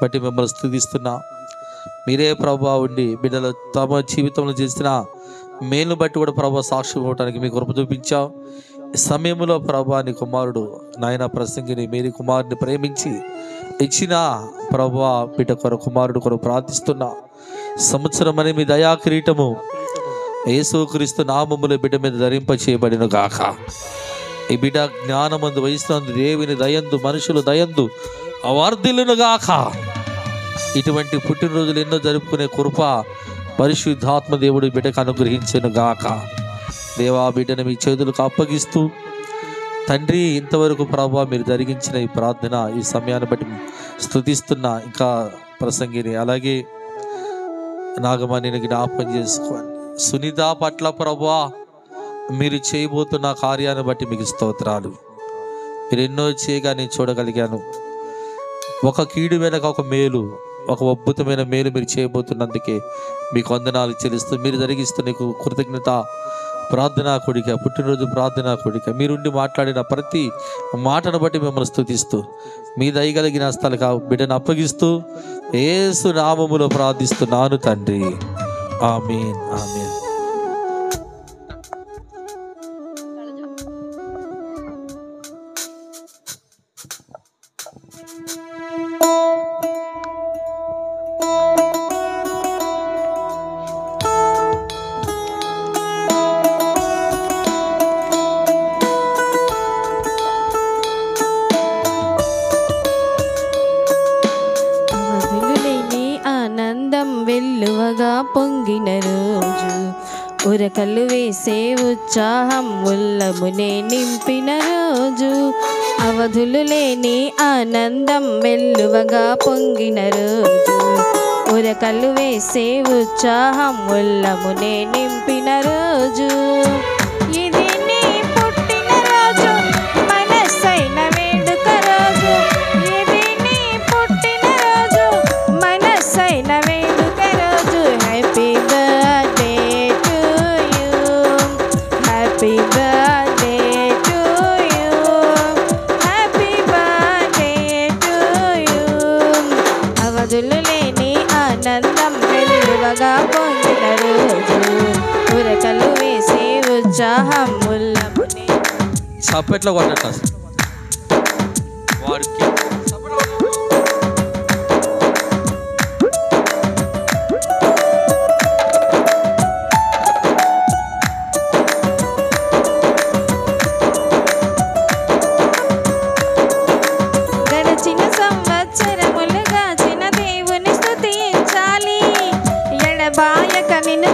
S2: బట్టి మిమ్మల్ని స్తుతిస్తున్నా. మీరే ప్రభువా ఉండి బిడ్డలు తమ జీవితంలో చేసిన మేలు బట్టి కూడా ప్రభు సాక్ష్యం ఇవ్వడానికి మీకు కృప చూపించావు. ఈ సమయంలో ప్రభువా నీ కుమారుడు నాయన ప్రసంగిని మేరీ కుమారుని ప్రేమించి ఇచ్చిన ప్రభువా బిడ్డ కొరకు కుమారుడు కొరకు ప్రార్థిస్తున్నా. సంవత్సరం అనే మీ దయా కిరీటము యేసుక్రీస్తు నామములో బిడ్డ మీద ధరింప చేయబడిన గాక. ఈ బిడ్డ జ్ఞానమందు వయసునందు దేవుని దయందు మనుషులు దయందు అవర్ధిల్లును గాక. ఇటువంటి పుట్టినరోజులు ఎన్నో జరుపుకునే కృప పరిశుద్ధాత్మ దేవుడు బిడ్డకు అనుగ్రహించెను గాక. దేవా బిడ్డను మీ చేతులకు అప్పగిస్తూ తండ్రి ఇంతవరకు ప్రభావ మీరు జరిగించిన ఈ ప్రార్థన ఈ సమయాన్ని బట్టి స్తుతిస్తున్నా. ఇంకా ప్రసంగిని అలాగే నాగమణిని జ్ఞాపకం చేసుకోండి. సునీత పట్ల ప్రభువా మీరు చేయబోతున్న కార్యాన్ని బట్టి మీకు స్తోత్రాలు. మీరు ఎన్నో చేయగా నేను చూడగలిగాను. ఒక కీడు వెనక ఒక మేలు, ఒక అద్భుతమైన మేలు మీరు చేయబోతున్నందుకే మీకు వందనాలు చెల్లిస్తూ మీరు జరిగిస్తూ నీకు కృతజ్ఞత ప్రార్థనా కోడిక, పుట్టినరోజు ప్రార్థనా కోడిక, మీరుండి మాట్లాడిన ప్రతి మాటను బట్టి మిమ్మల్ని స్తుతిస్తూ మీ దయగలిగిన హస్తాలకు బిడ్డను అప్పగిస్తూ యేసు నామములో ప్రార్థిస్తున్నాను తండ్రి. ఆమేన్, ఆమేన్.
S1: ఆనందం వెల్లువగా పొంగిన రోజు, ఉరకలు వేసే ఉత్సాహం ఉల్లమునే నింపిన రోజు. అవధులు లేని ఆనందం వెల్లువగా పొంగిన రోజు, ఉరకలు వేసే ఉత్సాహం ఉల్లమునే నింపిన రోజు. ఇది నీ పుట్టిన రోజు, మనసైన వేడుక రోజు. ఇది నీ పుట్టిన రోజు, మనసైన వేడుక రోజు. Happy birthday to you, happy birthday to you, happy birthday to you. అవధులు లేని ఆనందం వెలువగా పొందిన రోజు, ఉరకలు వేసే ఉత్సాహం ఉల్లమునే.
S2: చప్పట్లో కొట్టట్లా వాడికి.
S1: గడచిన సంవత్సరములుగా చిన్న దేవుని స్తుతించాలి, ఎడబాయక నిన్ను